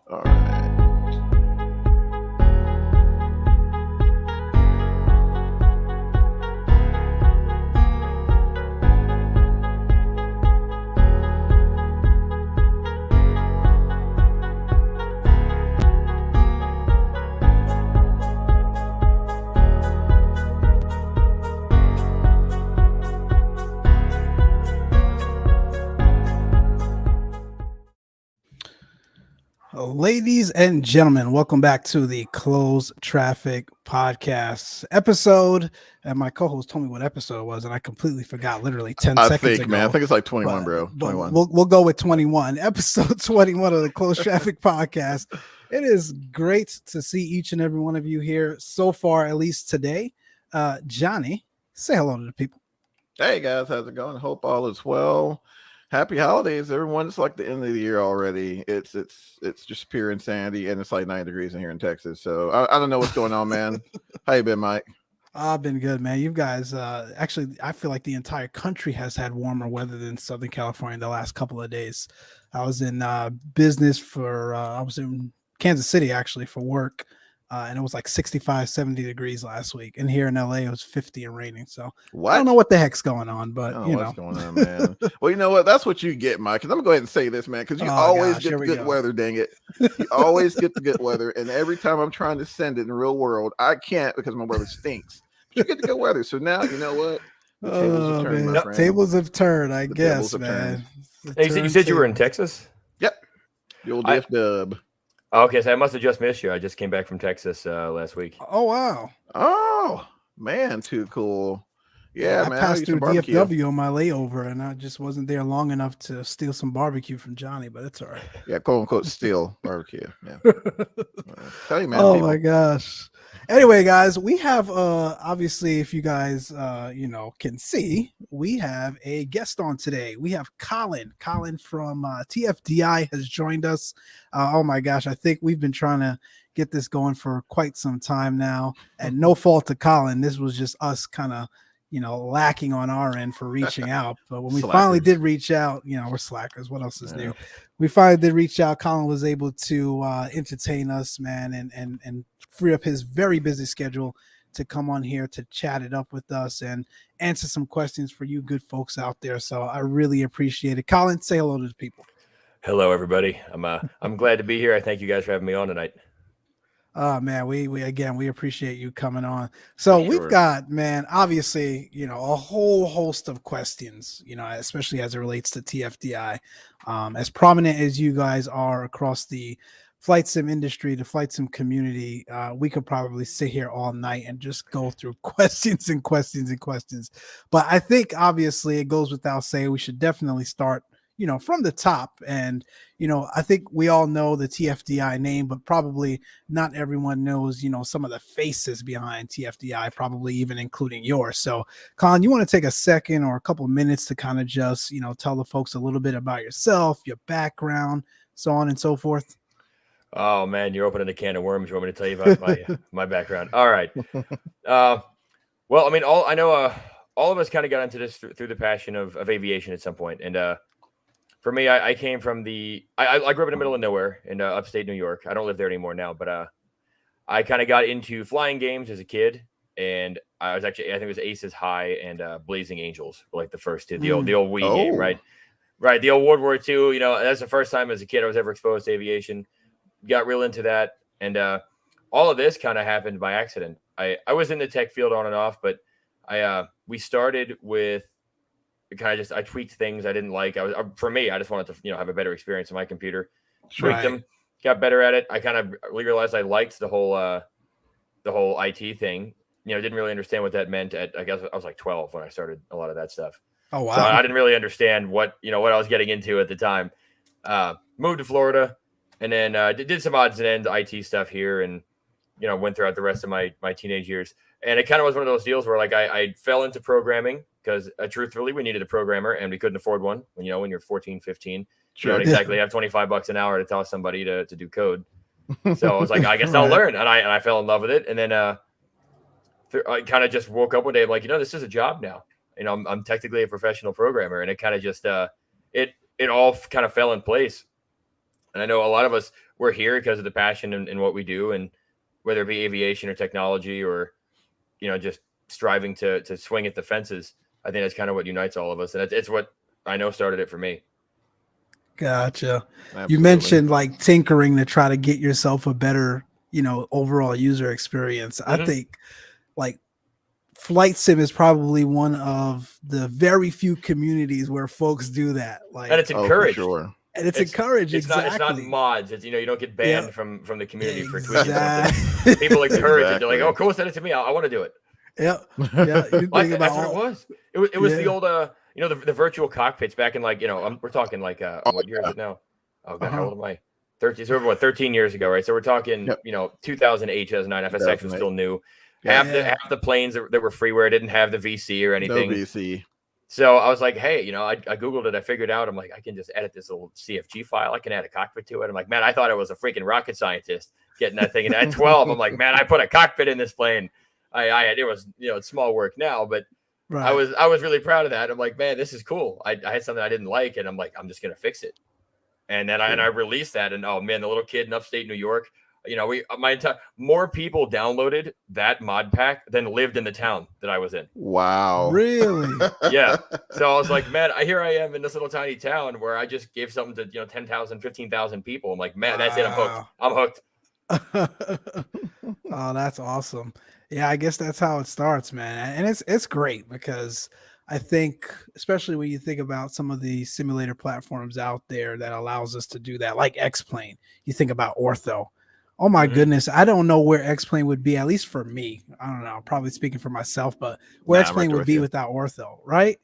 All right. Ladies and gentlemen, welcome back to the Closed Traffic Podcast episode. And my co-host told me what episode it was, and I completely forgot literally 10 I seconds think, ago. man. I think it's like 21, bro. But 21. we'll go with 21. Episode 21 of the Closed Traffic Podcast. It is great to see each and every one of you here so far, at least today. Johnny, say hello to the people. Hey guys, how's it going? Hope all is well. Happy holidays, everyone. It's like the end of the year already. It's just pure insanity, and it's like 9 degrees in here in Texas. So I don't know what's going on, man. How you been, Mike? I've been good, man. You guys, actually, I feel like the entire country has had warmer weather than Southern California the last couple of days. I was in business I was in Kansas City actually for work, and it was like 65, 70 degrees last week. And here in LA, it was 50 and raining. So What? I don't know what the heck's going on, but what's going on, man? Well, you know what? That's what you get, Mike. Because I'm gonna go ahead and say this, man. Because you always get the good weather. Dang it, you always get the good weather. And every time I'm trying to send it in the real world, I can't because my weather stinks. But you get the good weather. So now you know what? The tables have turned, my friend. Tables have turned, I guess, man. Hey, you said you were in Texas? Yep. The old DF dub. Okay, so I must have just missed you. I just came back from Texas last week. Oh, wow. Oh, man, too cool. Yeah, I man. passed through DFW on my layover, and I just wasn't there long enough to steal some barbecue from Johnny, but it's all right. Yeah, quote unquote steal barbecue. Yeah. Tell you, man. Oh my gosh. Anyway, guys, we have obviously, if you guys can see, we have a guest on today. We have Colin. Colin from TFDi has joined us. Oh my gosh, I think we've been trying to get this going for quite some time now, and no fault to Colin. This was just us kind of lacking on our end for reaching out. But when we finally did reach out, we're slackers. What else is new? We finally did reach out. Colin was able to entertain us, man, and free up his very busy schedule to come on here to chat it up with us and answer some questions for you good folks out there. So I really appreciate it. Colin, say hello to the people. Hello, everybody. I'm glad to be here. I thank you guys for having me on tonight. Oh man, we appreciate you coming on. So we've got, man, obviously, a whole host of questions, especially as it relates to TFDi. As prominent as you guys are across the flight sim industry, the flight sim community, we could probably sit here all night and just go through questions and questions and questions. But I think obviously it goes without saying we should definitely start from the top. And, I think we all know the TFDi name, but probably not everyone knows, some of the faces behind TFDi, probably even including yours. So, Colin, you want to take a second or a couple of minutes to kind of just, tell the folks a little bit about yourself, your background, so on and so forth? Oh, man, you're opening a can of worms. You want me to tell you about my background? All right. Well, I mean, all of us kind of got into this through the passion of aviation at some point. And, for me, I came from I grew up in the middle of nowhere in upstate New York. I don't live there anymore now, but I kind of got into flying games as a kid, and I think it was Aces High and Blazing Angels were like the first two, the old Wii game, right? Right, the old World War II. That's the first time as a kid I was ever exposed to aviation. Got real into that, and all of this kind of happened by accident. I was in the tech field on and off, but we started with. I tweaked things I didn't like. For me, I just wanted to, have a better experience on my computer. Tweaked them, got better at it. I kind of realized I liked the whole IT thing. Didn't really understand what that meant. I guess I was like 12 when I started a lot of that stuff. Oh wow! So I didn't really understand what I was getting into at the time. Moved to Florida, and then did some odds and ends IT stuff here, and went throughout the rest of my teenage years. And it kind of was one of those deals where I fell into programming because truthfully we needed a programmer and we couldn't afford one when you're 14, 15. Sure. You don't exactly have $25 an hour to tell somebody to do code. So I was like, I guess I'll learn. And I fell in love with it. And then I kind of just woke up one day. I'm like, this is a job now. I'm technically a professional programmer. And it kind of just, it all kind of fell in place. And I know a lot of us, we're here because of the passion in what we do, and whether it be aviation or technology or, just striving to swing at the fences. I think that's kind of what unites all of us. And it's what I know started it for me. Gotcha. Absolutely. You mentioned like tinkering to try to get yourself a better, overall user experience. Mm-hmm. I think like Flight Sim is probably one of the very few communities where folks do that. Like, and it's encouraged. For sure. And it's encouraged. It's exactly. Not mods. It's, you don't get banned from the community for tweeting something. People encourage it. They're like, oh, cool, send it to me. I want to do it. Yep. Yeah. That's what it was. It was the old, the virtual cockpits back in like, we're talking like, what year is it now? Oh God, how old am I? 13. So 13 years ago, right? So we're talking, 2008, 2009. FSX was still new. Half the planes that were freeware didn't have the VC or anything. No VC. So I was like, hey, I Googled it. I figured out, I'm like, I can just edit this little CFG file. I can add a cockpit to it. I'm like, man, I thought I was a freaking rocket scientist getting that thing. And at 12, I'm like, man, I put a cockpit in this plane. It was, it's small work now, but right. I was really proud of that. I'm like, man, this is cool. I had something I didn't like, and I'm like, I'm just going to fix it. And then I released that, and oh man, the little kid in upstate New York, more people downloaded that mod pack than lived in the town that I was in. Wow. Really? Yeah. So I was like, man, here I am in this little tiny town where I just gave something to, 10,000, 15,000 people. I'm like, man, that's it. I'm hooked. Oh, that's awesome. Yeah, I guess that's how it starts, man. And it's great because I think, especially when you think about some of the simulator platforms out there that allows us to do that, like X-Plane, you think about Ortho. Oh my goodness. I don't know where X-Plane would be, at least for me. I don't know, probably speaking for myself, but where X-Plane would be without Ortho, right?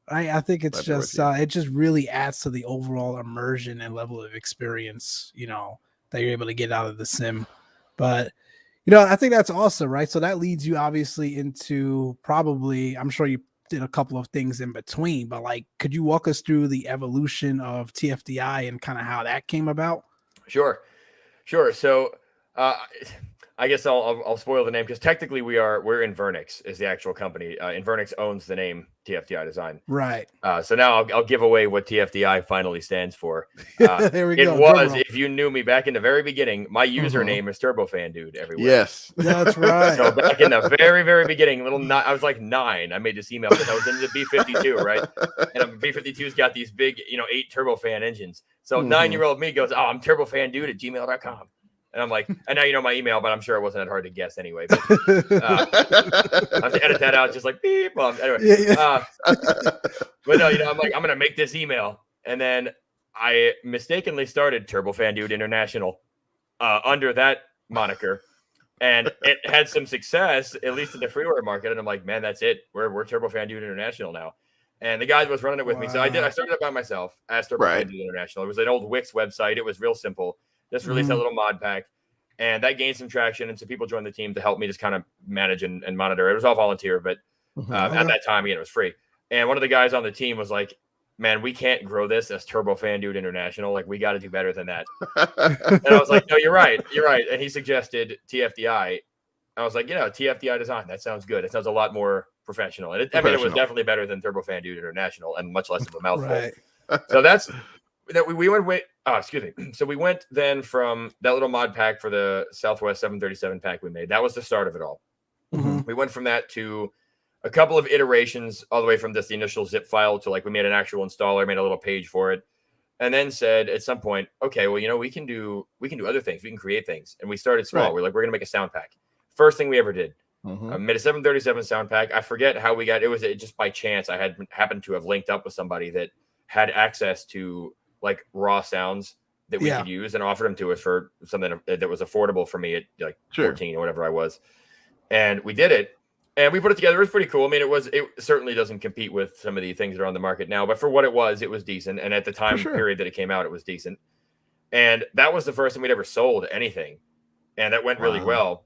I think it's just, it just really adds to the overall immersion and level of experience, that you're able to get out of the sim. But, I think that's awesome, right? So that leads you obviously into probably, I'm sure you did a couple of things in between, but like, could you walk us through the evolution of TFDi and kind of how that came about? Sure. So, I guess I'll spoil the name because technically we're Invernix is the actual company. Invernix owns the name TFDi Design. Right. So now I'll give away what TFDi finally stands for. There we go. It was, if you knew me back in the very beginning, my username is Turbofan Dude everywhere. Yes, that's right. So back in the very, very beginning, I was like 9. I made this email because I was in the B-52, right? And B-52's got these big, 8 turbofan engines. So 9-year-old me goes, oh, I'm turbofandude@gmail.com. And I'm like, and now you know my email, but I'm sure it wasn't that hard to guess anyway. But, I have to edit that out, just like beep. Well, anyway, but no, I'm like, I'm gonna make this email, and then I mistakenly started Turbofan Dude International under that moniker, and it had some success, at least in the freeware market. And I'm like, man, that's it. We're Turbofan Dude International now. And the guy was running it with me, so I started it by myself as Turbofan Dude International. It was an old Wix website. It was real simple. Just released that little mod pack, and that gained some traction. And so people joined the team to help me just kind of manage and monitor. It was all volunteer, but at that time, again, it was free. And one of the guys on the team was like, man, we can't grow this as Turbofan Dude International. Like, we got to do better than that. And I was like, no, you're right. And he suggested TFDi. I was like, TFDi Design. That sounds good. It sounds a lot more professional. And it was definitely better than Turbofan Dude International and much less of a mouthful. Right. So that's that we went. Excuse me. So we went then from that little mod pack for the Southwest 737 pack we made. That was the start of it all. Mm-hmm. We went from that to a couple of iterations, all the way from just the initial zip file to like we made an actual installer, made a little page for it, and then said at some point, okay, well, we can do other things. We can create things, and we started small. Right. We're like, we're gonna make a sound pack. First thing we ever did. Made a 737 sound pack. I forget how we got it. Was just by chance I had happened to have linked up with somebody that had access to like raw sounds that we could use and offered them to us for something that was affordable for me at like 14 or whatever I was. And we did it and we put it together. It was pretty cool. I mean, it certainly doesn't compete with some of the things that are on the market now, but for what it was decent. And at the time period that it came out, it was decent. And that was the first time we'd ever sold anything. And that went really well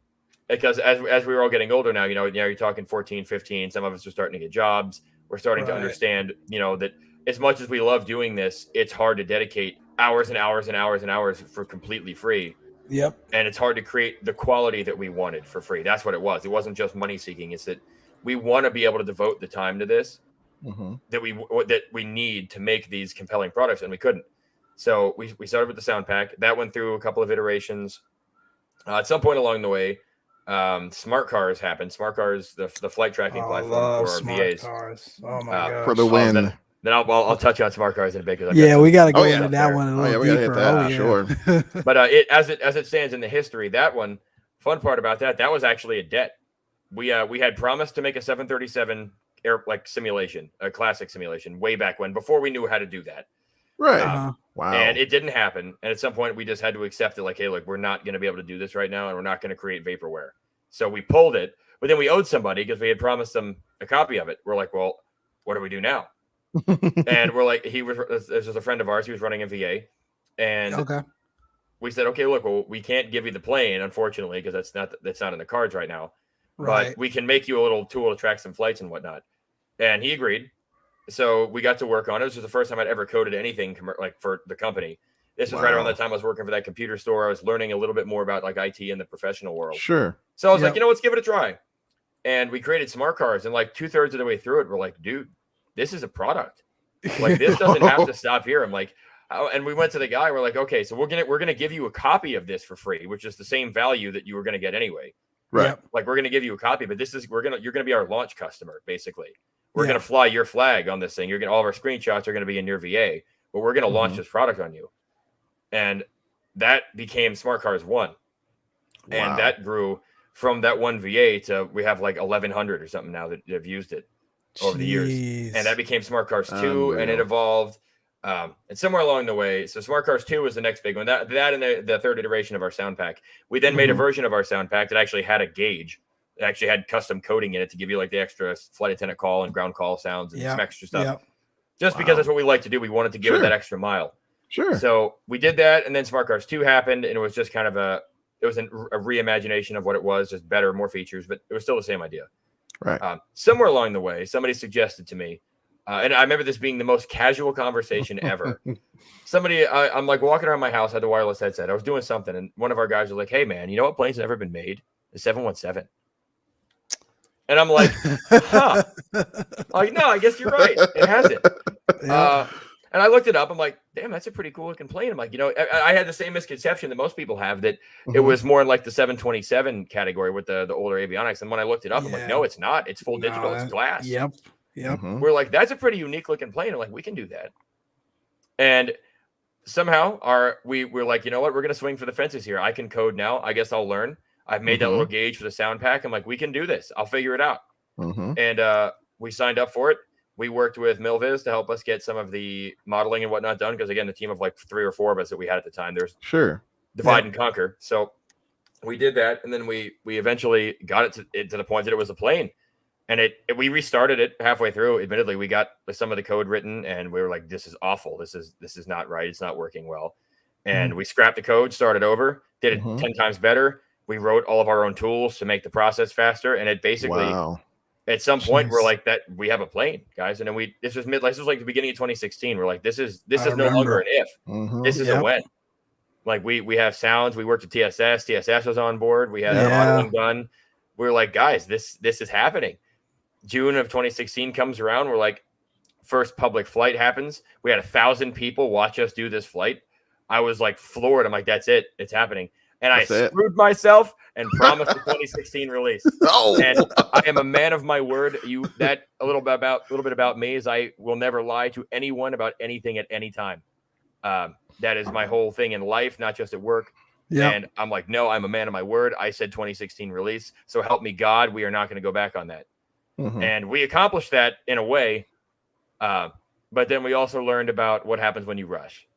because as we were all getting older now, you're talking 14, 15, some of us are starting to get jobs. We're starting to understand, that as much as we love doing this, it's hard to dedicate hours and hours and hours and hours for completely free. Yep. And it's hard to create the quality that we wanted for free. That's what it was. It wasn't just money seeking. It's that we want to be able to devote the time to this that we need to make these compelling products, and we couldn't. So we started with the sound pack. That went through a couple of iterations. At some point along the way, smart cars happened. Smart cars, the flight tracking platform for our smart VAs. Cars. Oh my god! For the win. Then I'll touch on smart cars in a bit because we got to go into that one a little we deeper. Gotta hit that, sure. But as it stands in the history, that one, fun part about that was actually a debt. We had promised to make a 737 simulation, a classic simulation, way back when, before we knew how to do that. Right. Wow. And it didn't happen. And at some point, we just had to accept it. Like, hey, look, we're not going to be able to do this right now, and we're not going to create vaporware. So we pulled it, but then we owed somebody because we had promised them a copy of it. We're like, well, what do we do now? And we're like, this was a friend of ours. He was running a VA, and we said, okay, look, well, we can't give you the plane, unfortunately, because that's not in the cards right now. Right. But we can make you a little tool to track some flights and whatnot. And he agreed. So we got to work on it. This was the first time I'd ever coded anything for the company. This was right around the time I was working for that computer store. I was learning a little bit more about IT in the professional world. Sure. So I was like, let's give it a try. And we created smart cars. And 2/3 of the way through it, we're like, dude, this is a product. This doesn't have to stop here. I'm like, and we went to the guy. We're like, okay, so we're gonna give you a copy of this for free, which is the same value that you were gonna get anyway. Right. We're gonna give you a copy, but you're gonna be our launch customer, basically. We're going to fly your flag on this thing. All of our screenshots are going to be in your VA, but we're going to launch this product on you. And that became Smart Cars 1. Wow. And that grew from that one VA to we have 1,100 or something now that have used it over the years. And that became Smart Cars 2, and it evolved. And somewhere along the way, so Smart Cars 2 was the next big one. That and the third iteration of our sound pack. We then made a version of our sound pack that actually had a gauge. It actually had custom coding in it to give you the extra flight attendant call and ground call sounds and some extra stuff. Just because that's what we like to do. We wanted to give it that extra mile. Sure. So we did that, and then Smart Cars 2 happened, and it was just kind of a reimagination of what it was, just better, more features, but it was still the same idea. Right. Somewhere along the way, somebody suggested to me, and I remember this being the most casual conversation ever. I'm walking around my house, had the wireless headset. I was doing something, and one of our guys was like, "Hey, man, you know what plane's never been made? The 717." And I'm like, huh. No, I guess you're right. It hasn't. And I looked it up. I'm like, damn, that's a pretty cool looking plane. I'm like, I had the same misconception that most people have that it was more in the 727 category with the older avionics. And when I looked it up, I'm like, no, it's not. It's full digital. It's glass. Yep. We're like, that's a pretty unique looking plane. I'm like, we can do that. And somehow we're like, you know what? We're going to swing for the fences here. I can code now. I guess I'll learn. I've made that little gauge for the sound pack. I'm like, we can do this. I'll figure it out. And we signed up for it. We worked with Milviz to help us get some of the modeling and whatnot done. Because again, the team of 3 or 4 of us that we had at the time, there's divide and conquer. So we did that. And then we eventually got it to the point that it was a plane. And we restarted it halfway through. Admittedly, we got some of the code written and we were like, this is awful. This is not right. It's not working well. And we scrapped the code, started over, did it 10 times better. We wrote all of our own tools to make the process faster. And it basically, at some point, we're like, that we have a plane, guys. And then this was the beginning of 2016. We're like, this is no longer an if. This is a when. We have sounds. We worked with TSS. TSS was on board. We had our modeling done. We were like, guys, this is happening. June of 2016 comes around. We're like, first public flight happens. We had 1,000 people watch us do this flight. I was floored. I'm like, that's it. It's happening. And I screwed myself and promised a 2016 release. And I am a man of my word. A little bit about me is I will never lie to anyone about anything at any time. That is my whole thing in life, not just at work. And I'm like, no, I'm a man of my word. I said 2016 release. So help me God, we are not going to go back on that. And we accomplished that in a way. But then we also learned about what happens when you rush.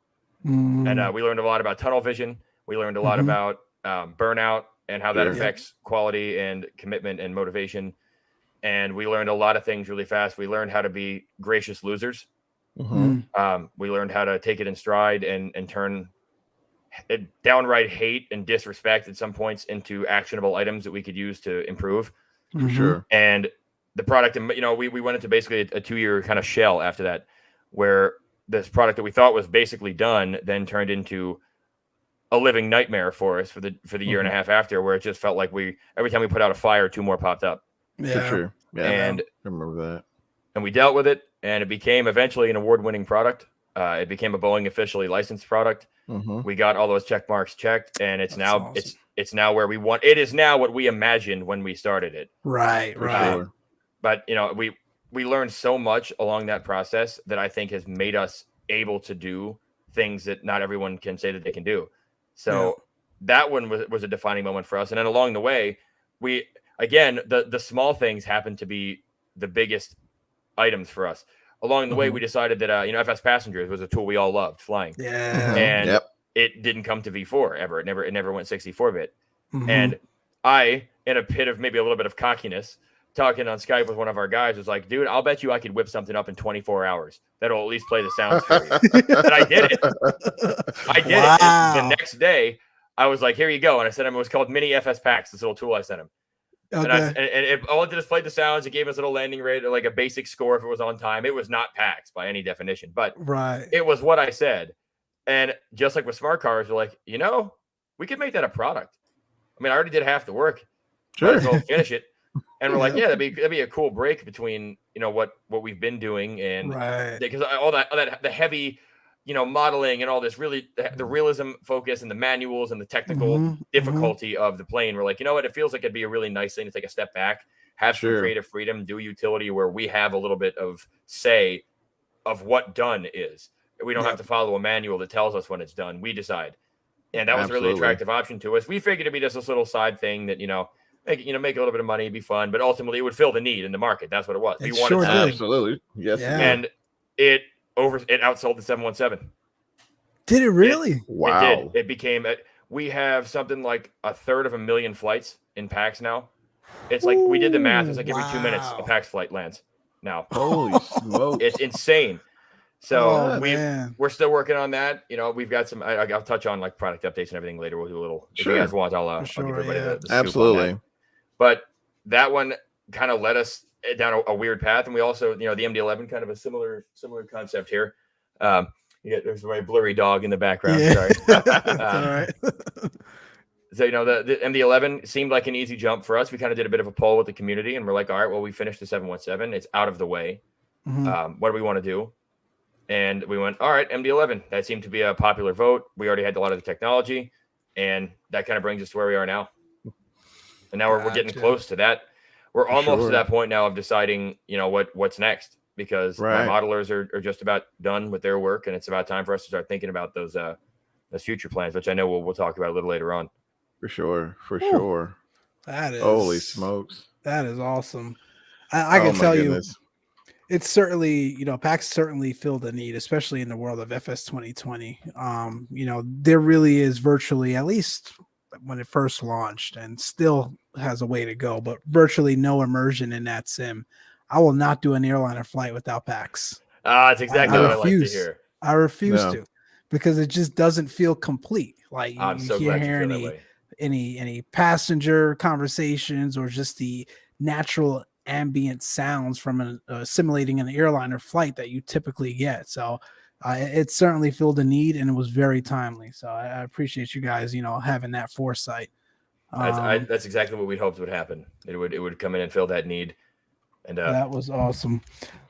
And we learned a lot about tunnel vision. We learned a lot about burnout and how that affects quality and commitment and motivation. And we learned a lot of things really fast. We learned how to be gracious losers. We learned how to take it in stride and turn downright hate and disrespect at some points into actionable items that we could use to improve. For sure. And the product, we went into basically a 2-year kind of shell after that, where this product that we thought was basically done then turned into a living nightmare for us for the year and a half after, where it just felt like every time we put out a fire, 2 more popped up. For sure. Yeah, and I remember that. And we dealt with it, and it became eventually an award-winning product. It became a Boeing officially licensed product. We got all those check marks checked, and it's now awesome. It's now where we want. It is now what we imagined when we started it. Right. Sure. But we learned so much along that process that I think has made us able to do things that not everyone can say that they can do. So that one was a defining moment for us. And then along the way, the small things happened to be the biggest items for us. Along the way, we decided that FS Passengers was a tool we all loved flying. Yeah. And it didn't come to V4 ever. It never went 64-bit. And I, in a pit of maybe a little bit of cockiness, talking on Skype with one of our guys, was like, dude, I'll bet you I could whip something up in 24 hours. That'll at least play the sounds for you. And I did it. It. And the next day, I was like, here you go. And I sent him, it was called Mini FS Packs, this little tool I sent him. Okay. All it did is play the sounds. It gave us a little landing rate, or like a basic score if it was on time. It was not packs by any definition, but it was what I said. And just like with smart cars, we're like, we could make that a product. I mean, I already did half the work. Sure. Might as well finish it. And we're like, that'd be a cool break between, what we've been doing and because all that the heavy, modeling and all this really the realism focus and the manuals and the technical difficulty of the plane. We're like, it feels like it'd be a really nice thing to take a step back, have some creative freedom, do utility where we have a little bit of say of what done is. We don't have to follow a manual that tells us when it's done. We decide. And that was a really attractive option to us. We figured it'd be just this little side thing that, make a little bit of money, be fun, but ultimately it would fill the need in the market. That's what it was. We wanted absolutely. Yes. Yeah. And it outsold the 717. Did it really? Wow. It did. It became we have something like 1/3 of a million flights in PAX now. It's like we did the math. It's like every 2 minutes a PAX flight lands now. Holy smokes. It's insane. So we're still working on that. We've got some. I'll touch on like product updates and everything later. We'll do a little. If you guys want, I'll give everybody the scoop absolutely. On that. But that one kind of led us down a weird path, and we also, the MD-11, kind of a similar concept here. There's a very blurry dog in the background. Sorry. All right. So the MD-11 seemed like an easy jump for us. We kind of did a bit of a poll with the community, and we're like, all right, well, we finished the 717. It's out of the way. What do we want to do? And we went, all right, MD-11. That seemed to be a popular vote. We already had a lot of the technology, and that kind of brings us to where we are now. And now we're getting close to that. We're almost to that point now of deciding, what's next, because our modelers are just about done with their work, and it's about time for us to start thinking about those future plans, which I know we'll talk about a little later on. For sure. That is holy smokes. That is awesome. I can tell you. It's certainly, PAX certainly filled a need, especially in the world of FS 2020. There really is virtually, at least when it first launched, and still has a way to go, but virtually no immersion in that sim. I will not do an airliner flight without PAX. That's exactly what I like to hear. I refuse to, because it just doesn't feel complete. Like I'm you so can't glad hear any passenger conversations or just the natural ambient sounds from simulating an airliner flight that you typically get. So it certainly filled a need, and it was very timely. So I appreciate you guys, having that foresight. That's exactly what we'd hoped would happen. It would come in and fill that need. And that was awesome.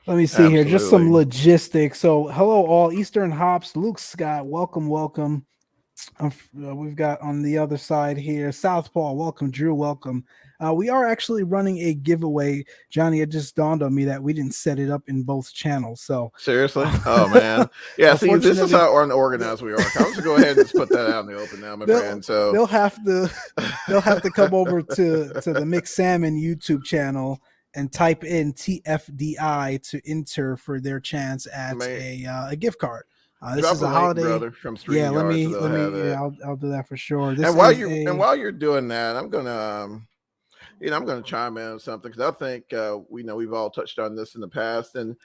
Let me see here, just some logistics. So hello all, Eastern Hops, Luke Scott, welcome. We've got on the other side here, Southpaw, welcome. Drew, welcome. We are actually running a giveaway. Johnny, it just dawned on me that we didn't set it up in both channels. So seriously? Oh man. Yeah, see, this is how unorganized we are. I'm just go ahead and just put that out in the open now, my friend. So they'll have to come over to the Mixed Salmon YouTube channel and type in TFDi to enter for their chance at a gift card. This is a holiday, brother, from Street yeah. Yard, Let me. I'll do that for sure. And while you're doing that, I'm gonna, I'm gonna chime in on something, because I think we've all touched on this in the past, and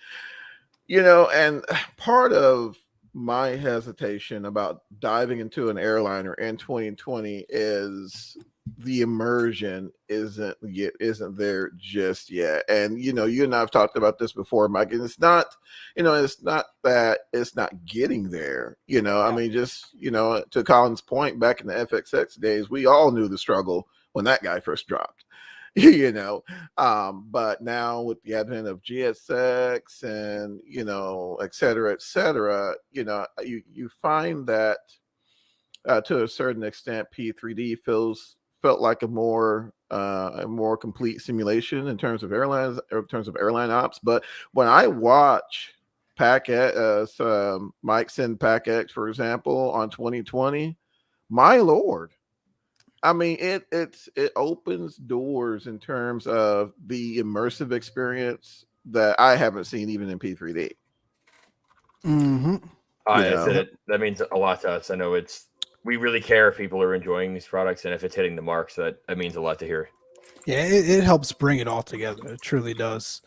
and part of my hesitation about diving into an airliner in 2020 is the immersion isn't there just yet. And you and I've talked about this before, Mike, and it's not that it's not getting there. I mean, just to Colin's point, back in the FXX days, we all knew the struggle when that guy first dropped. you know. But now with the advent of GSX and et cetera, you find that to a certain extent, P3D felt like a more complete simulation in terms of airlines, or in terms of airline ops. But when I watch Mike send PackX, for example, on 2020, my lord, I mean, it opens doors in terms of the immersive experience that I haven't seen even in P3D. Mm-hmm. That means a lot to us. I know we really care if people are enjoying these products and if it's hitting the mark. So that means a lot to hear. Yeah, it helps bring it all together. It truly does.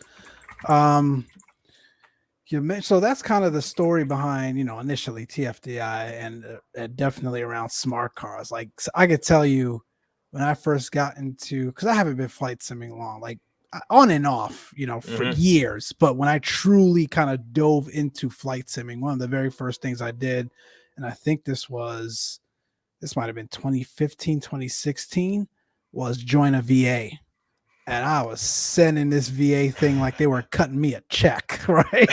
So that's kind of the story behind, initially TFDi and definitely around smart cars. Like, so I could tell you when I first got into, because I haven't been flight simming long, like on and off, for years. But when I truly kind of dove into flight simming, one of the very first things I did, and I think this might have been 2015, 2016, was join a VA. And I was sending this VA thing like they were cutting me a check, right?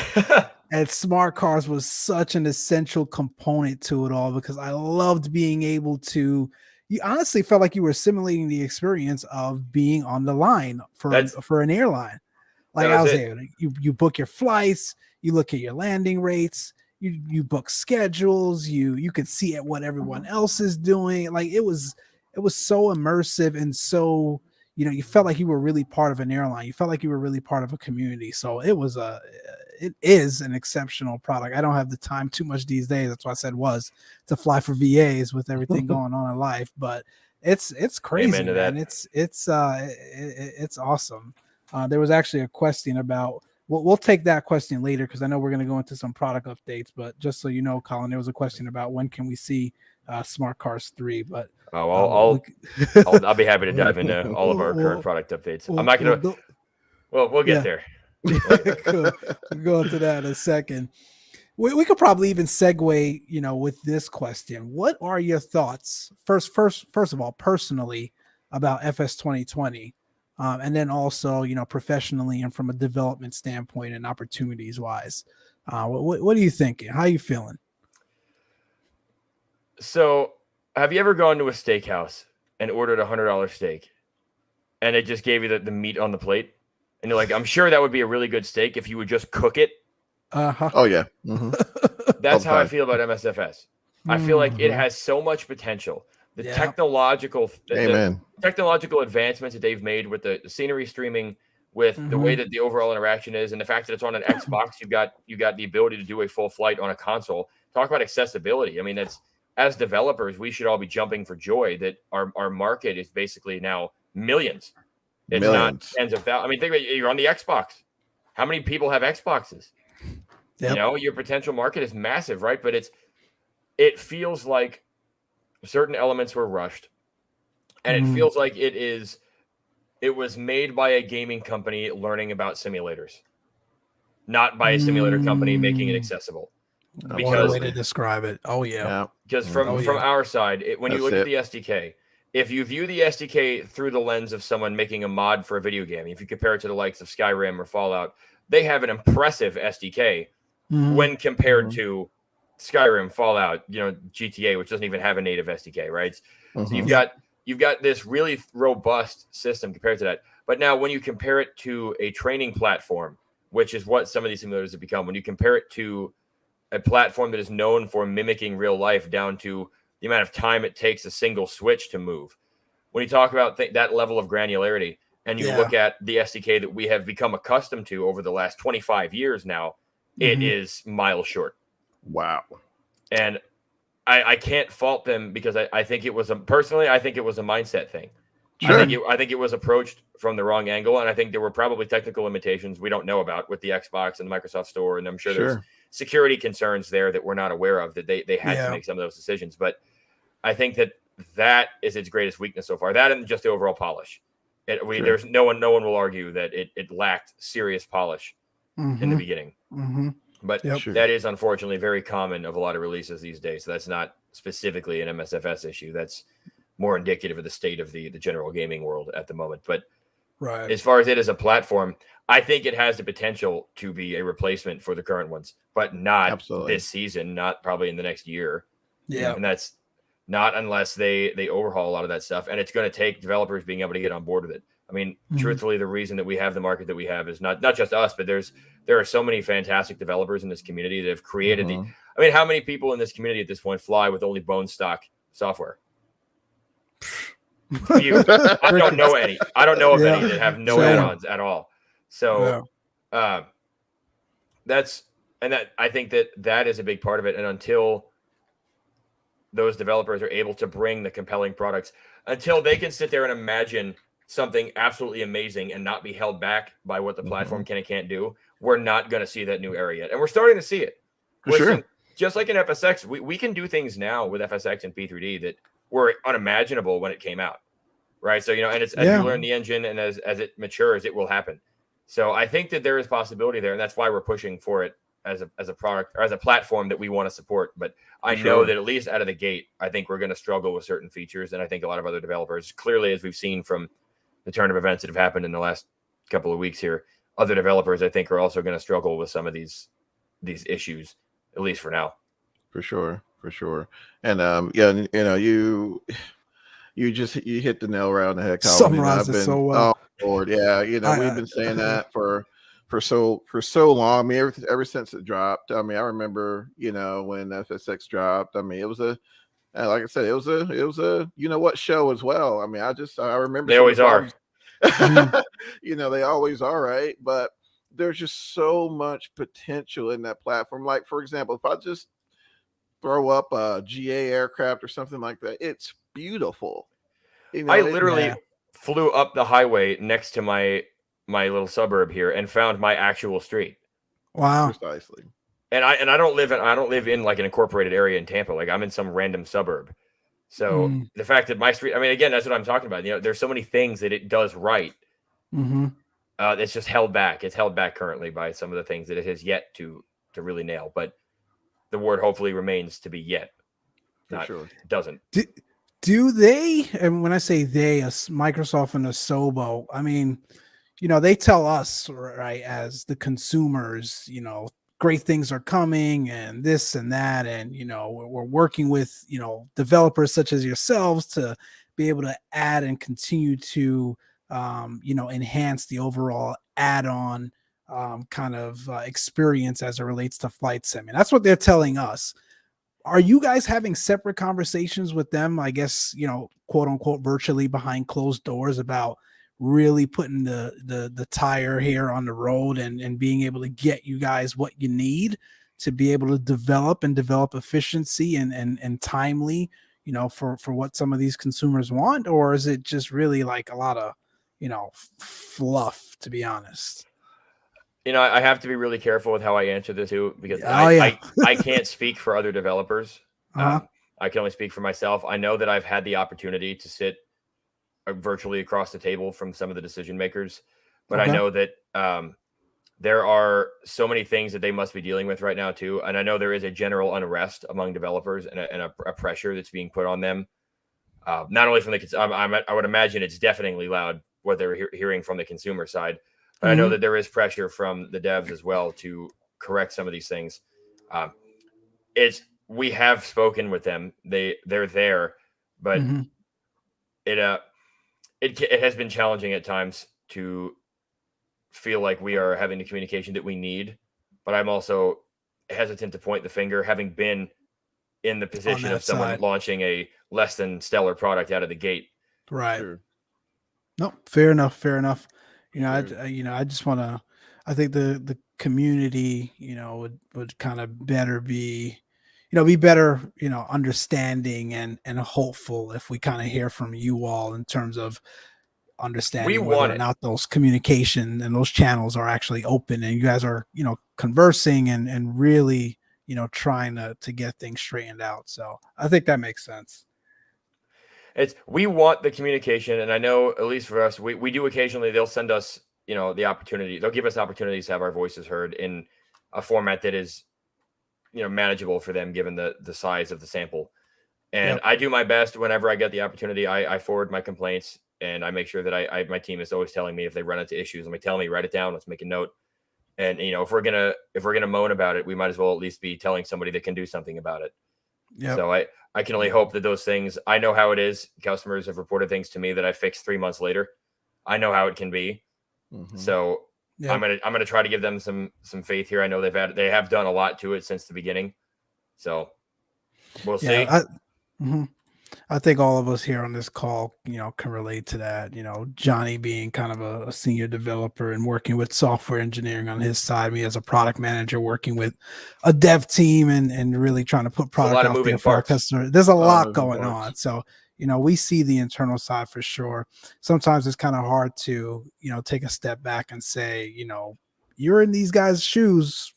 And smart cars was such an essential component to it all because I loved being able to. You honestly felt like you were simulating the experience of being on the line for an airline. Like I was able to, you book your flights, you look at your landing rates, you book schedules, you could see at what everyone else is doing. Like it was so immersive and so. You felt like you were really part of an airline. You felt like you were really part of a community. So it is an exceptional product. I don't have the time too much these days. That's why I said to fly for VAs with everything going on in life. But it's crazy, man. It's awesome. There was actually a question about. We'll take that question later because I know we're going to go into some product updates. But just so you know, Colin, there was a question about when can we see Smart Cars 3. But I'll be happy to dive into all of our current product updates. I'm not going to. We'll get there. Cool. We'll go into that in a second. We could probably even segue, with this question. What are your thoughts? First of all, personally about FS 2020, and then also, professionally and from a development standpoint and opportunities wise. What are you thinking? How are you feeling? So, have you ever gone to a steakhouse and ordered $100 steak, and it just gave you the meat on the plate, and you're like, I'm sure that would be a really good steak if you would just cook it. Oh yeah. Mm-hmm. That's how I feel about MSFS. I feel like it has so much potential. The technological advancements that they've made with the scenery streaming, with the way that the overall interaction is, and the fact that it's on an Xbox, you got the ability to do a full flight on a console. Talk about accessibility. I mean, as developers, we should all be jumping for joy that our market is basically now millions. It's not tens of thousands. I mean, think about it, you're on the Xbox. How many people have Xboxes? Yep. Your potential market is massive, right? But it feels like certain elements were rushed, and it feels like it was made by a gaming company learning about simulators, not by a simulator company making it accessible. Because way to describe it. Oh yeah. Because from our side, when you look at the SDK, if you view the SDK through the lens of someone making a mod for a video game, if you compare it to the likes of Skyrim or Fallout, they have an impressive SDK when compared to Skyrim, Fallout, GTA, which doesn't even have a native SDK, right? So you've got this really robust system compared to that. But now when you compare it to a training platform, which is what some of these simulators have become, when you compare it to a platform that is known for mimicking real life down to the amount of time it takes a single switch to move. When you talk about that level of granularity and you look at the SDK that we have become accustomed to over the last 25 years now, it is miles short. Wow. And I can't fault them because I think it was a mindset thing. Sure. I think it was approached from the wrong angle. And I think there were probably technical limitations we don't know about with the Xbox and the Microsoft Store. And I'm sure there's security concerns there that we're not aware of, that they had to make some of those decisions. But I think that is its greatest weakness so far. That and just the overall polish. There's no one will argue that it lacked serious polish in the beginning. But that is unfortunately very common of a lot of releases these days. So that's not specifically an MSFS issue. That's more indicative of the state of the general gaming world at the moment. But Right. As far as it as a platform, I think it has the potential to be a replacement for the current ones, but not this season, not probably in the next year. Yeah. And that's not unless they overhaul a lot of that stuff. And it's going to take developers being able to get on board with it. I mean, truthfully, the reason that we have the market that we have is not just us, but there are so many fantastic developers in this community that have created I mean, how many people in this community at this point fly with only bone stock software? Few. I don't know any. I don't know of any that have no add-ons at all. So I think that is a big part of it. And until those developers are able to bring the compelling products, until they can sit there and imagine something absolutely amazing and not be held back by what the platform can and can't do, we're not going to see that new era yet. And we're starting to see it. For sure. Just like in FSX, we can do things now with FSX and P3D that were unimaginable when it came out, right? So, and it's as you learn the engine and as it matures, it will happen. So I think that there is possibility there, and that's why we're pushing for it as a product or as a platform that we want to support. But I know that at least out of the gate, I think we're going to struggle with certain features, and I think a lot of other developers, clearly, as we've seen from the turn of events that have happened in the last couple of weeks here, other developers, I think, are also going to struggle with some of these issues, at least for now. For sure. And you hit the nail around the head. Summarized it so well. Oh Lord, yeah. We've been saying that for so long. I mean, ever since it dropped. I mean, I remember, when FSX dropped. I mean, it was like I said, it was a show as well. I mean, I remember they always are. They always are, right? But there's just so much potential in that platform. Like, for example, if I just throw up a GA aircraft or something like that, it's beautiful. I literally flew up the highway next to my little suburb here and found my actual street. Wow. Precisely. And I don't live in like an incorporated area in Tampa. Like, I'm in some random suburb. So the fact that my street, I mean, again, that's what I'm talking about. There's so many things that it does right. It's just held back. It's held back currently by some of the things that it has yet to really nail. But the word hopefully remains to be yet. Doesn't. Do they, and when I say they, Microsoft and Asobo, I mean, they tell us, right, as the consumers, great things are coming and this and that. And, we're working with, developers such as yourselves to be able to add and continue to, enhance the overall add-on kind of experience as it relates to flight sim. And that's what they're telling us. Are you guys having separate conversations with them, I guess, quote unquote, virtually behind closed doors about really putting the tire here on the road and being able to get you guys what you need to be able to develop efficiency and timely, for what some of these consumers want? Or is it just really like a lot of, fluff, to be honest? I have to be really careful with how I answer this too, because I can't speak for other developers. I can only speak for myself. I know that I've had the opportunity to sit virtually across the table from some of the decision makers, but I know that there are so many things that they must be dealing with right now too. And I know there is a general unrest among developers and a pressure that's being put on them. Not only from I would imagine it's deafeningly loud what they're hearing from the consumer side. But I know that there is pressure from the devs as well to correct some of these things. We have spoken with them. They're there, but it has been challenging at times to feel like we are having the communication that we need. But I'm also hesitant to point the finger, having been in the position of someone launching a less than stellar product out of the gate. Right. Sure. No, fair enough. I just want to, I think the community, would kind of better be, be better, understanding and hopeful if we kind of hear from you all in terms of understanding whether or not those communication and those channels are actually open and you guys are, conversing and really, trying to get things straightened out. So I think that makes sense. We want the communication, and I know at least for us, we do occasionally. They'll send us, the opportunity. They'll give us opportunities to have our voices heard in a format that is, manageable for them given the size of the sample. And I do my best whenever I get the opportunity. I forward my complaints and I make sure that my team is always telling me if they run into issues. Let me tell me, write it down. Let's make a note. And if we're gonna moan about it, we might as well at least be telling somebody that can do something about it. Yep. So I can only hope that those things. I know how it is. Customers have reported things to me that I fixed 3 months later. I know how it can be. Mm-hmm. So yep. I'm gonna try to give them some faith here. I know they have done a lot to it since the beginning. So we'll see. I think all of us here on this call, can relate to that. Johnny being kind of a senior developer and working with software engineering on his side, me as a product manager working with a dev team and really trying to put product out there for our customers. There's a lot going on. So, we see the internal side for sure. Sometimes it's kind of hard to, take a step back and say, you're in these guys' shoes,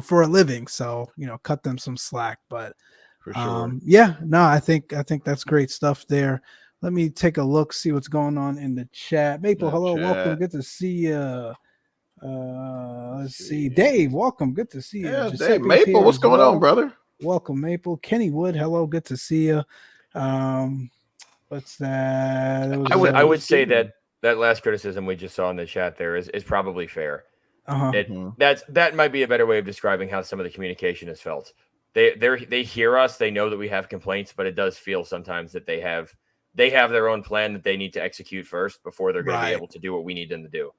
for a living. So, cut them some slack. But for sure. I think that's great stuff there. Let me take a look, see what's going on in the chat. Maple, hello, welcome. Good to see you. Let's see. Dave, welcome. Good to see you. Yeah, Dave, Maple, what's going on, brother? Welcome, Maple. Kenny Wood, hello. Good to see you. What's that? I would say that last criticism we just saw in the chat there is probably fair. That might be a better way of describing how some of the communication is felt. They hear us. They know that we have complaints, but it does feel sometimes that they have their own plan that they need to execute first before they're going to be able to do what we need them to do.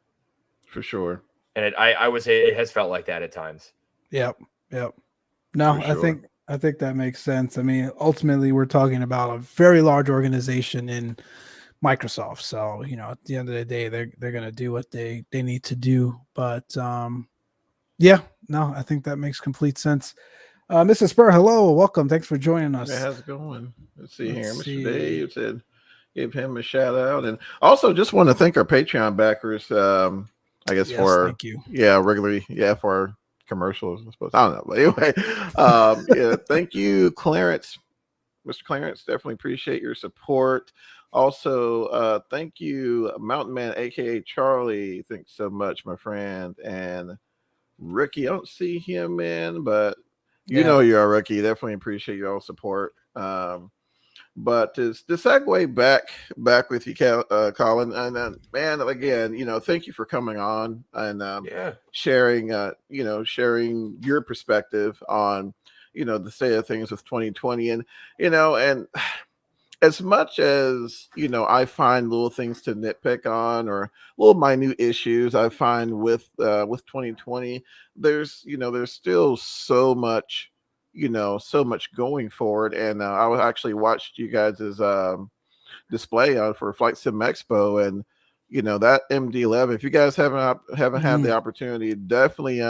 For sure. And I would say it has felt like that at times. Yep. No, sure. I think that makes sense. I mean, ultimately, we're talking about a very large organization in Microsoft. So, at the end of the day, they're going to do what they need to do. But I think that makes complete sense. Mr. Spur, hello, welcome. Thanks for joining us. Hey, how's it going? Let's see here. Mr. Dave said, give him a shout out, and also just want to thank our Patreon backers. I guess thank you. For our commercials. I suppose I don't know, but anyway, thank you, Clarence. Mr. Clarence, definitely appreciate your support. Also, thank you, Mountain Man, aka Charlie. Thanks so much, my friend, and Ricky. I don't see him, man, but. You are, Ricky. Definitely appreciate your all support. But to segue back with you, Colin, and man, again, thank you for coming on and sharing your perspective on the state of things with 2020, and and as much as I find little things to nitpick on or little minute issues I find with 2020, there's still so much going forward. And I actually watched you guys' display on for Flight Sim Expo, and that MD-11. If you guys haven't had the opportunity, definitely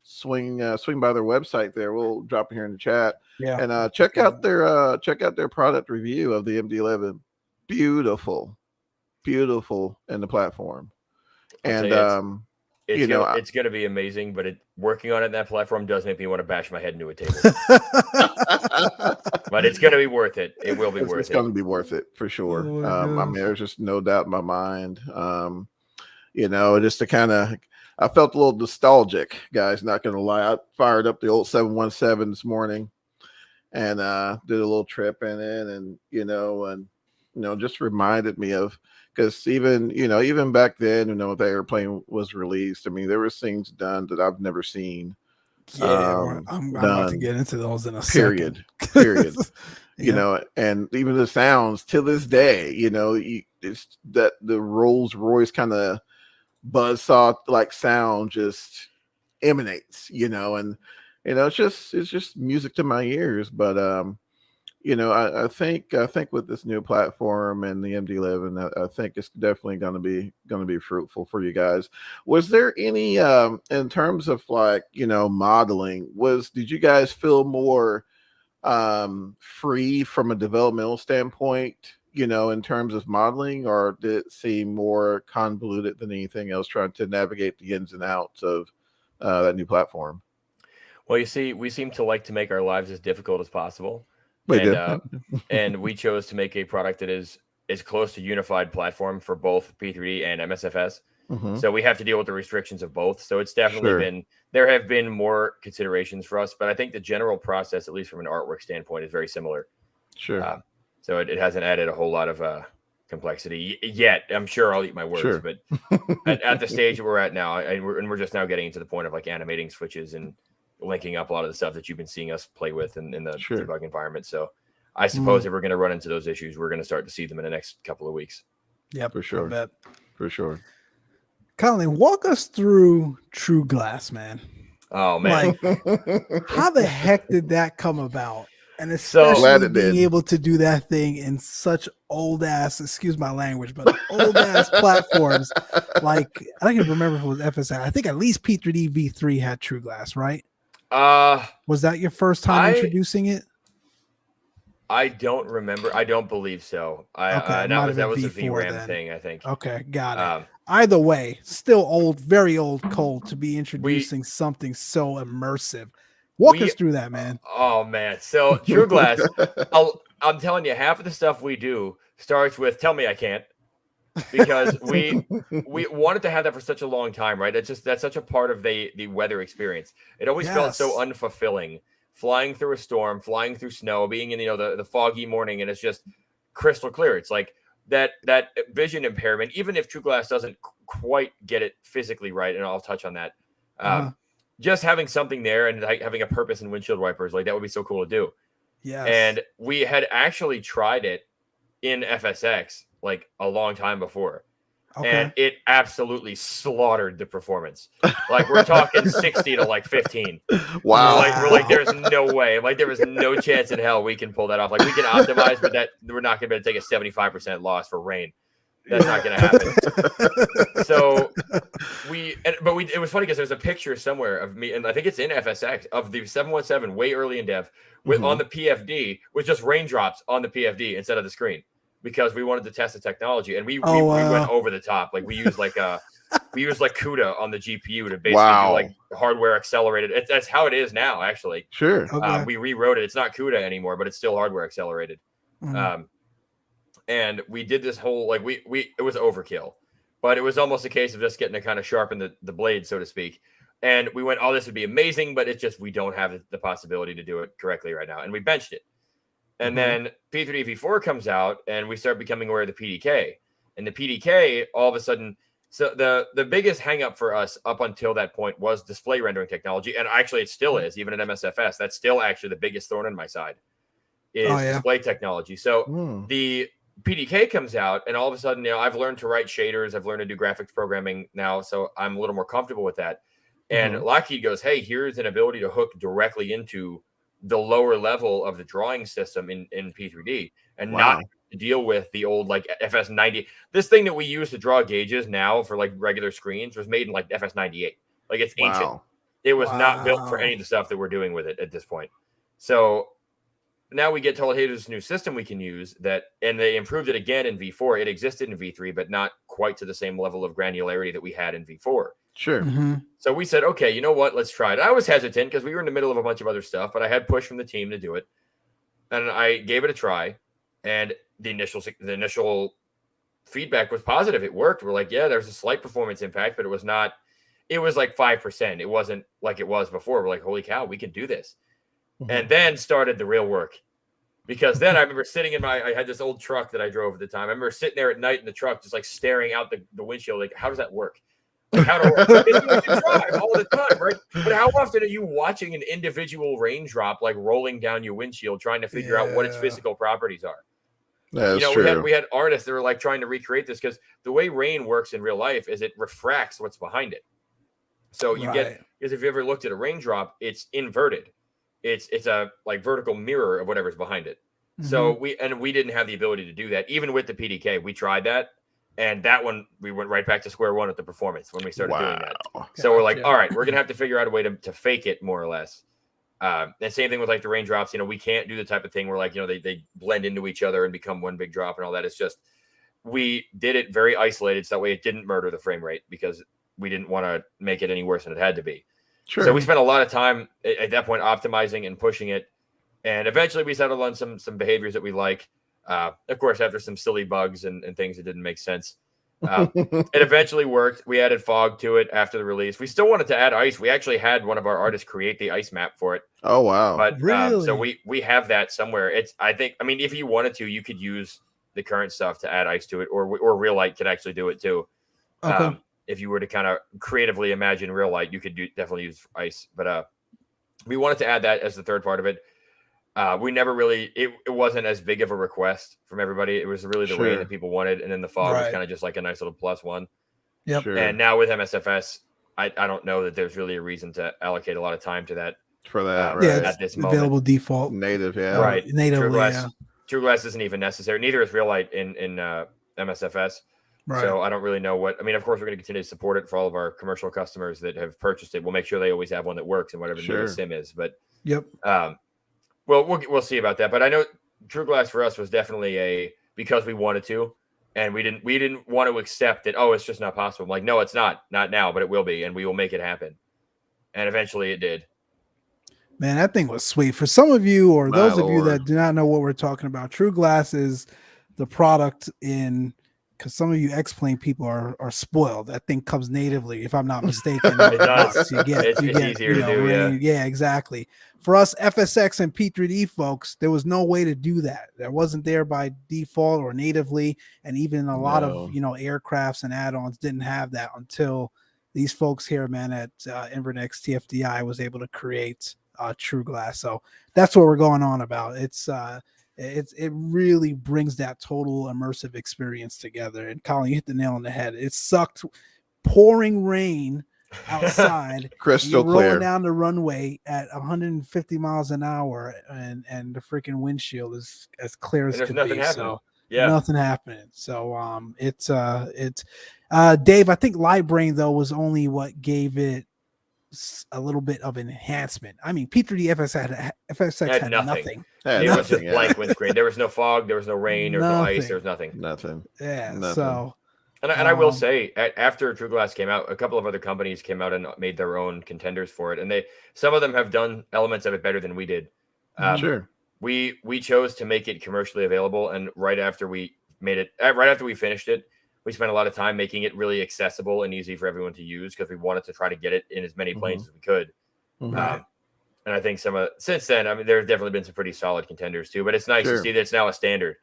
swing by their website there. We'll drop it here in the chat. And check out their product review of the MD-11. Beautiful in the platform. And it's going to be amazing, but working on it in that platform does make me want to bash my head into a table. But it's going to be worth it. It will be worth it. It's going to be worth it for sure. I mean, there's just no doubt in my mind. Just to kind of, I felt a little nostalgic, guys. Not going to lie. I fired up the old 717 this morning and did a little trip in it, and just reminded me of, because even back then, when the airplane was released, I mean, there were things done that I've never seen. I'm about to get into those in a period. And even the sounds to this day, it's that the Rolls Royce kind of buzzsaw like sound just emanates, and it's just music to my ears. But I think with this new platform and the MD-11, I think it's definitely going to be fruitful for you guys. Was there any in terms of modeling? Did you guys feel more free from a developmental standpoint, in terms of modeling, or did it seem more convoluted than anything else, trying to navigate the ins and outs of that new platform? Well, you see, we seem to like to make our lives as difficult as possible. And we chose to make a product that is close to unified platform for both P3D and MSFS. Mm-hmm. So we have to deal with the restrictions of both. So it's definitely there have been more considerations for us, but I think the general process, at least from an artwork standpoint, is very similar. Sure. So it hasn't added a whole lot of complexity yet. I'm sure I'll eat my words, but at the stage that we're at now, and we're just now getting to the point of like animating switches and linking up a lot of the stuff that you've been seeing us play with in the debug environment. So I suppose if we're going to run into those issues, we're going to start to see them in the next couple of weeks. Yeah, for sure. I bet. For sure. Colin, walk us through True Glass, man. Oh man, how the heck did that come about? And especially being able to do that thing in such old ass, excuse my language, but old ass platforms. Like I can remember if it was FSI. I think at least P3D V3 had True Glass, right? Was that your first time introducing it? I don't remember. I don't believe so. That was a VRAM thing, I think. Okay, got it. Either way, still old, very old code to be introducing something so immersive. Walk us through that, man. Oh man. So True Glass, I'm telling you, half of the stuff we do starts with "Tell me I can't," because we wanted to have that for such a long time, right? That's such a part of the weather experience. It always felt so unfulfilling. Flying through a storm, flying through snow, being in the foggy morning, and it's just crystal clear. It's like that vision impairment. Even if True Glass doesn't quite get it physically right, and I'll touch on that. Just having something there and like having a purpose in windshield wipers, like that would be so cool to do. Yeah. And we had actually tried it in FSX like a long time before. Okay. And it absolutely slaughtered the performance. Like we're talking 60 to like 15. Wow. We're like, there's no way. Like there was no chance in hell we can pull that off. Like we can optimize, but that we're not going to be able to take a 75% loss for rain. That's not going to happen. So it was funny because there's a picture somewhere of me, and I think it's in FSX of the 717 way early in dev with on the PFD with just raindrops on the PFD instead of the screen. Because we wanted to test the technology, and we went over the top. Like we used CUDA on the GPU to basically do like hardware accelerated. That's how it is now, actually. Sure. Okay. We rewrote it. It's not CUDA anymore, but it's still hardware accelerated. And we did this whole it was overkill, but it was almost a case of just getting to kind of sharpen the blade, so to speak. And we went, oh, this would be amazing, but it's just we don't have the possibility to do it correctly right now, and we benched it. And then P3D V4 comes out, and we start becoming aware of the PDK. And the PDK, all of a sudden, so the biggest hang up for us up until that point was display rendering technology. And actually, it still is, even at MSFS. That's still actually the biggest thorn in my side is display technology. So the PDK comes out, and all of a sudden, I've learned to write shaders. I've learned to do graphics programming now, so I'm a little more comfortable with that. And Lockheed goes, hey, here's an ability to hook directly into the lower level of the drawing system in P3D and not deal with the old like FS90. This thing that we use to draw gauges now for like regular screens was made in like FS98. Like it's ancient. It was not built for any of the stuff that we're doing with it at this point. So now we get told, hey, there's this new system we can use and they improved it again in V4. It existed in V3, but not quite to the same level of granularity that we had in V4. Sure. So we said, okay, you know what? Let's try it. I was hesitant because we were in the middle of a bunch of other stuff, but I had push from the team to do it. And I gave it a try. And the initial feedback was positive. It worked. We're like, yeah, there's a slight performance impact, but it was like 5%. It wasn't like it was before. We're like, holy cow, we can do this. And then started the real work. Because then I remember sitting I had this old truck that I drove at the time. I remember sitting there at night in the truck, just like staring out the windshield. Like, how does that work? How to drive all the time, right? But how often are you watching an individual raindrop like rolling down your windshield, trying to figure out what its physical properties are? That's true. We had artists that were like trying to recreate this because the way rain works in real life is it refracts what's behind it. So you get, because if you ever looked at a raindrop, it's inverted. It's a like vertical mirror of whatever's behind it. So we didn't have the ability to do that even with the PDK. We tried that. And that one, we went right back to square one at the performance when we started doing that. So we're like, all right, we're going to have to figure out a way to fake it more or less. And same thing with like the raindrops. We can't do the type of thing where like, they blend into each other and become one big drop and all that. It's just, we did it very isolated. So that way it didn't murder the frame rate because we didn't want to make it any worse than it had to be. Sure. So we spent a lot of time at that point optimizing and pushing it. And eventually we settled on some behaviors that we like. Of course, after some silly bugs and things that didn't make sense. It eventually worked. We added fog to it after the release. We still wanted to add ice. We actually had one of our artists create the ice map for it. Oh, wow. But really? So we have that somewhere. If you wanted to, you could use the current stuff to add ice to it, or real light could actually do it too. Okay. If you were to kind of creatively imagine real light, you could definitely use ice. But we wanted to add that as the third part of it. We never really, it wasn't as big of a request from everybody. It was really the rain that people wanted. And then the fog was kind of just like a nice little plus one. Yep. Sure. And now with MSFS, I don't know that there's really a reason to allocate a lot of time to that. For that, right. Yeah, at this available moment. Default. Native, yeah. Right. Natively, True Glass isn't even necessary. Neither is real light in MSFS. Right. So I don't really know what, I mean, of course, we're going to continue to support it for all of our commercial customers that have purchased it. We'll make sure they always have one that works and whatever the sim is. But well, we'll see about that. But I know True Glass for us was definitely because we wanted to, and we didn't want to accept that, oh, it's just not possible. I'm like, no, it's not now, but it will be, and we will make it happen. And eventually it did. Man, that thing was sweet. For some of you, or those of you that do not know what we're talking about, True Glass is the product in, because some of you X-Plane people are spoiled. That thing comes natively, if I'm not mistaken. It does. You get easier to do, yeah, exactly. For us FSX and P3D folks, there was no way to do that. That wasn't there by default or natively, and even a lot of aircrafts and add-ons didn't have that until these folks here, man, at Inverness TFDi was able to create True Glass. So that's what we're going on about. It really brings that total immersive experience together. And Colin, you hit the nail on the head. It sucked pouring rain outside, crystal clear, rolling clear down the runway at 150 miles an hour, and the freaking windshield is as clear as could be. So nothing happening. So it's Dave, I think Light Brain though was only what gave it a little bit of enhancement. I mean, P3D FSX had nothing. It was just blank windscreen. There was no fog. There was no rain. There was no ice. There was nothing. Yeah. Nothing. So, and I will say, after True Glass came out, a couple of other companies came out and made their own contenders for it, and some of them have done elements of it better than we did. Sure. We chose to make it commercially available, and right after we finished it, we spent a lot of time making it really accessible and easy for everyone to use because we wanted to try to get it in as many planes as we could. And I think since then, I mean, there's definitely been some pretty solid contenders too, but it's nice to see that it's now a standard.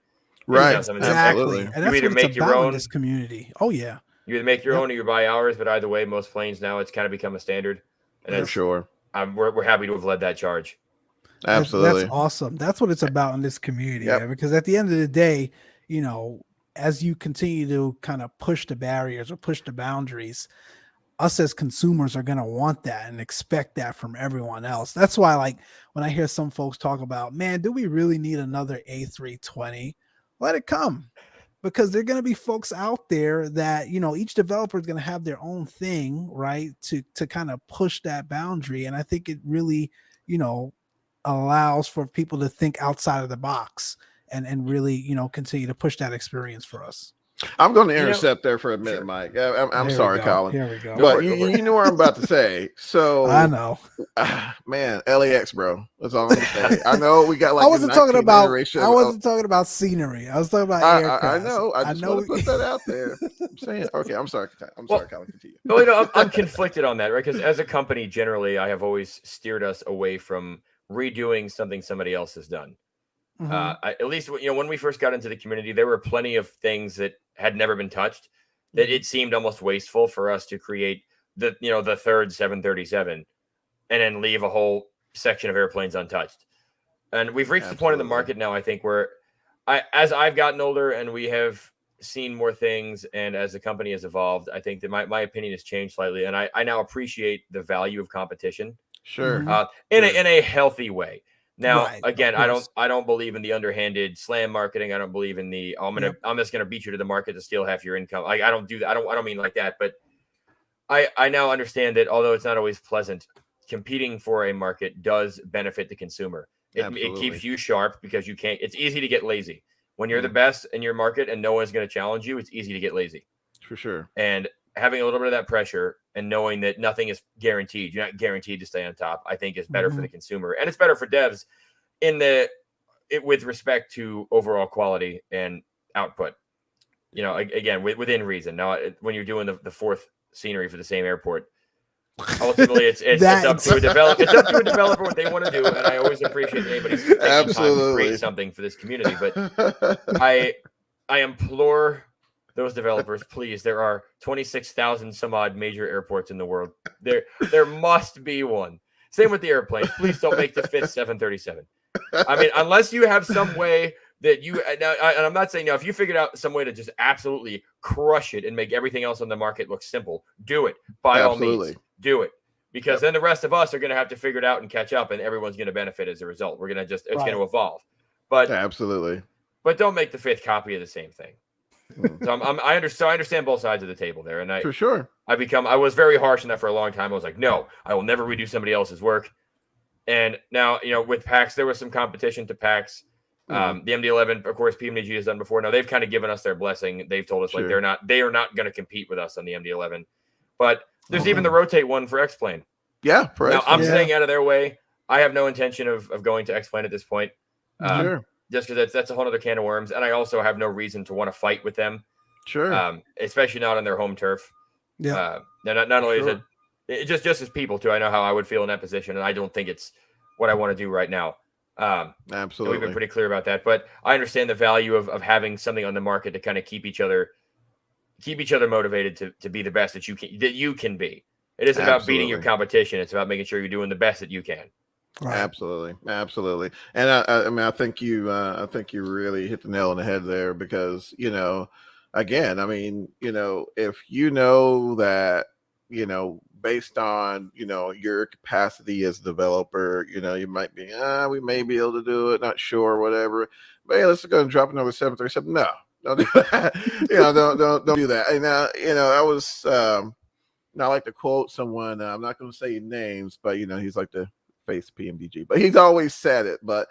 Right. Exactly. And that's you either make your own in this community. Oh yeah. You either make your own or you buy ours, but either way, most planes now it's kind of become a standard. And for sure. We're happy to have led that charge. Absolutely. That's awesome. That's what it's about in this community. Because at the end of the day, as you continue to kind of push the barriers or push the boundaries, us as consumers are going to want that and expect that from everyone else. That's why, like, when I hear some folks talk about, man, do we really need another A320? Let it come, because there are going to be folks out there that, each developer is going to have their own thing, right? To kind of push that boundary. And I think it really, allows for people to think outside of the box and really, continue to push that experience for us. I'm going to intercept there for a minute, Mike. I'm sorry, Colin. Here we go. But you know what I'm about to say. So I know, man, LAX, bro. That's all I'm going to say. I know we got like. I wasn't talking about scenery. I was talking about aircraft. I know. I just want to put that out there. I'm saying, okay. I'm sorry. Colin. Continue. Well, I'm conflicted on that, right? Because as a company, generally, I have always steered us away from redoing something somebody else has done. At least, when we first got into the community, there were plenty of things that had never been touched that it seemed almost wasteful for us to create the third 737 and then leave a whole section of airplanes untouched. And we've reached the point in the market now, I think, where as I've gotten older and we have seen more things, and as the company has evolved, I think that my opinion has changed slightly, and I now appreciate the value of competition. Sure. In a healthy way. Now, again, I don't believe in the underhanded slam marketing. I don't believe in the I'm just gonna beat you to the market to steal half your income. I don't do that. I don't mean like that. But I now understand that although it's not always pleasant, competing for a market does benefit the consumer. It keeps you sharp because you can't. It's easy to get lazy when you're the best in your market and no one's going to challenge you. It's easy to get lazy, for sure. And having a little bit of that pressure and knowing that nothing is guaranteed, you're not guaranteed to stay on top, I think is better for the consumer, and it's better for devs with respect to overall quality and output. Again, within reason. Now, when you're doing the fourth scenery for the same airport, ultimately it's up to a developer. It's up to a developer what they want to do, and I always appreciate anybody taking time to create something for this community. But I implore those developers, please. There are 26,000 some odd major airports in the world. There must be one. Same with the airplanes. Please don't make the fifth 737. I mean, unless you have some way that you and I'm not saying if you figured out some way to just absolutely crush it and make everything else on the market look simple, do it. By all means, do it. Because then the rest of us are going to have to figure it out and catch up, and everyone's going to benefit as a result. We're going to it's going to evolve. But absolutely. But don't make the fifth copy of the same thing. So I understand both sides of the table there, and for sure. I was very harsh on that for a long time. I was like, no, I will never redo somebody else's work. And now, with PAX, there was some competition to PAX. The MD11, of course, PMDG has done before. Now they've kind of given us their blessing. They've told us they are not going to compete with us on the MD11. But there's even the Rotate one for X-Plane. Yeah, for now I'm staying out of their way. I have no intention of going to X-Plane at this point. Sure. Just because that's a whole other can of worms, and I also have no reason to want to fight with them. Sure. Especially not on their home turf. Yeah. Not only is it just as people too. I know how I would feel in that position, and I don't think it's what I want to do right now. Absolutely. So we've been pretty clear about that, but I understand the value of having something on the market to kind of keep each other motivated to be the best that you can be. It isn't about beating your competition. It's about making sure you're doing the best that you can. Right. Absolutely. And I mean, I think you really hit the nail on the head there because, again, I mean, if that, based on, your capacity as a developer, you might be, we may be able to do it, not sure, whatever. But hey, let's go and drop another 737. No, don't do that. Don't do that. And I was I like to quote someone, I'm not going to say names, but he's like the face PMDG, but he's always said it. But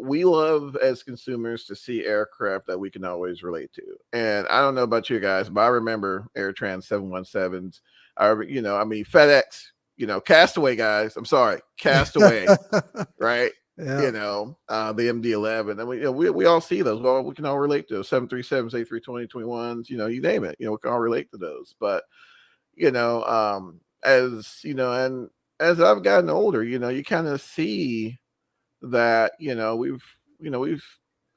we love as consumers to see aircraft that we can always relate to. And I don't know about you guys, but I remember AirTrans 717s. FedEx, Castaway guys. I'm sorry, Castaway, right? Yeah. The MD11, and we all see those. Well, we can all relate to those 737s, A320, 21s. You name it. We can all relate to those. But and as I've gotten older, you kind of see that we've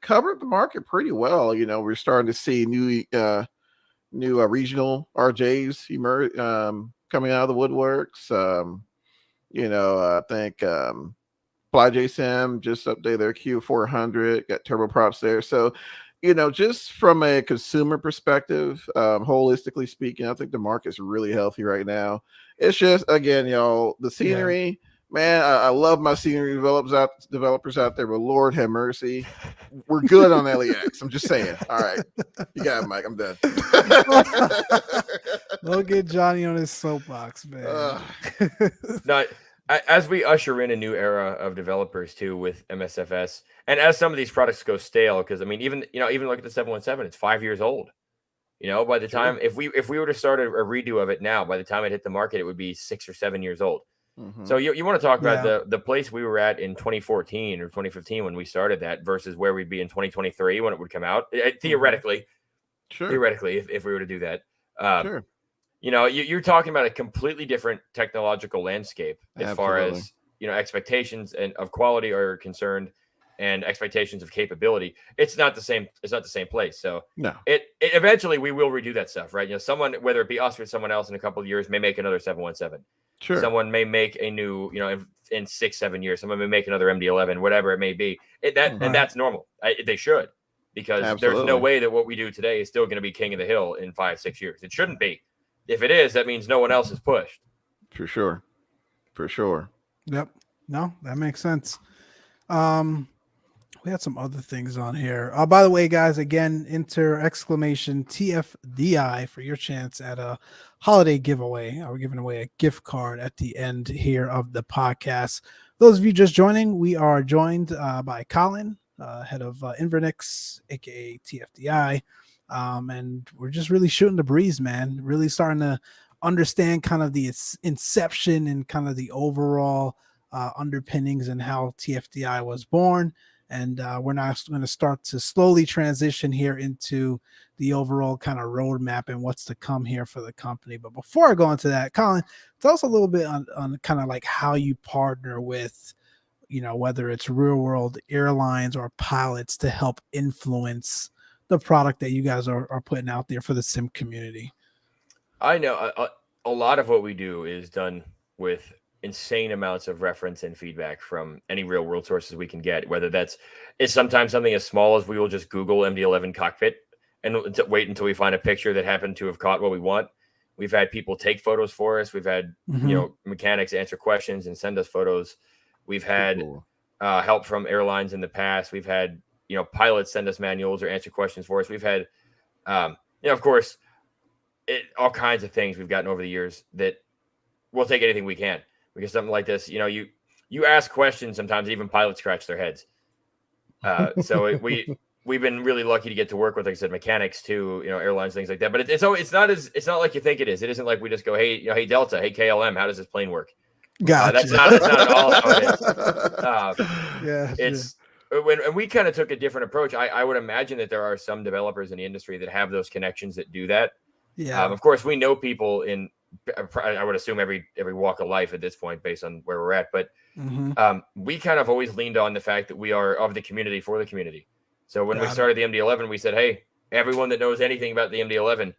covered the market pretty well. We're starting to see new regional RJs emerge, coming out of the woodworks. I think FlyJSim just updated their Q400, got turboprops there. So, just from a consumer perspective, holistically speaking, I think the market's really healthy right now. It's just, again, the scenery, man, I love my scenery developers out there, but Lord have mercy. We're good on LEX. I'm just saying. All right. You got it, Mike. I'm done. Don't get Johnny on his soapbox, man. No, as we usher in a new era of developers too with MSFS, and as some of these products go stale, because I mean, even look at the 717, it's 5 years old. By the time if we were to start a redo of it now, by the time it hit the market, it would be 6 or 7 years old. Mm-hmm. So you want to talk about the place we were at in 2014 or 2015 when we started that versus where we'd be in 2023 when it would come out. Theoretically, if we were to do that. Sure. You're talking about a completely different technological landscape as far as expectations and of quality are concerned, and expectations of capability. It's not the same place. So no, it eventually we will redo that stuff, right? Someone, whether it be us or someone else in a couple of years, may make another 717. Sure. Someone may make a new, in 6-7 years. Someone may make another MD11, whatever it may be. And that's normal. They should, because there's no way that what we do today is still going to be king of the hill in 5-6 years. It shouldn't be. If it is, that means no one else is pushed. For sure. Yep. No, that makes sense. We had some other things on here. By the way, guys, again, enter exclamation TFDi for your chance at a holiday giveaway. We're giving away a gift card at the end here of the podcast. Those of you just joining, we are joined by Colin, head of Invernix, aka TFDi. And we're just really shooting the breeze, man. Really starting to understand kind of the inception and kind of the overall underpinnings and how TFDi was born. And we're now going to start to slowly transition here into the overall kind of roadmap and what's to come here for the company. But before I go into that, Colin, tell us a little bit on kind of like how you partner with, whether it's real world airlines or pilots to help influence the product that you guys are putting out there for the sim community? I know a lot of what we do is done with insane amounts of reference and feedback from any real world sources we can get, whether it's sometimes something as small as we will just Google MD-11 cockpit and wait until we find a picture that happened to have caught what we want. We've had people take photos for us. We've had, mechanics answer questions and send us photos. We've had help from airlines in the past. We've had, pilots send us manuals or answer questions for us. We've had, of course, all kinds of things we've gotten over the years that we'll take anything we can, because something like this, you ask questions, sometimes even pilots scratch their heads. So we've been really lucky to get to work with, like I said, mechanics too, airlines, things like that. But it's not like you think it is. It isn't like we just go, hey Delta, hey KLM, how does this plane work? Gotcha. That's not at all how it is. It's when we kind of took a different approach. I would imagine that there are some developers in the industry that have those connections that do that. Yeah. Of course, we know people in, I would assume every walk of life at this point, based on where we're at. But we kind of always leaned on the fact that we are of the community for the community. So when we started the MD-11, we said, hey, everyone that knows anything about the MD-11,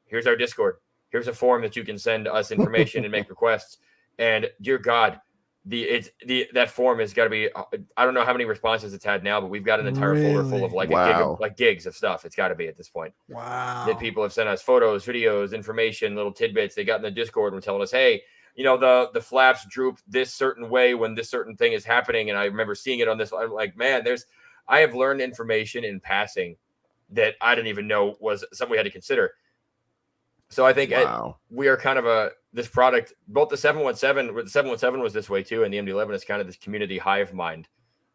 here's our Discord. Here's a form that you can send us information and make requests. And dear God, that form has got to be, I don't know how many responses it's had now, but we've got an entire folder full of like gigs of stuff. It's got to be at this point. Wow. That people have sent us photos, videos, information, little tidbits. They got in the Discord and were telling us, hey, the flaps droop this certain way when this certain thing is happening. And I remember seeing it on this. I'm like, man, I have learned information in passing that I didn't even know was something we had to consider. So I think we are kind of this product, both the 717 was this way too, and the MD-11 is kind of this community hive mind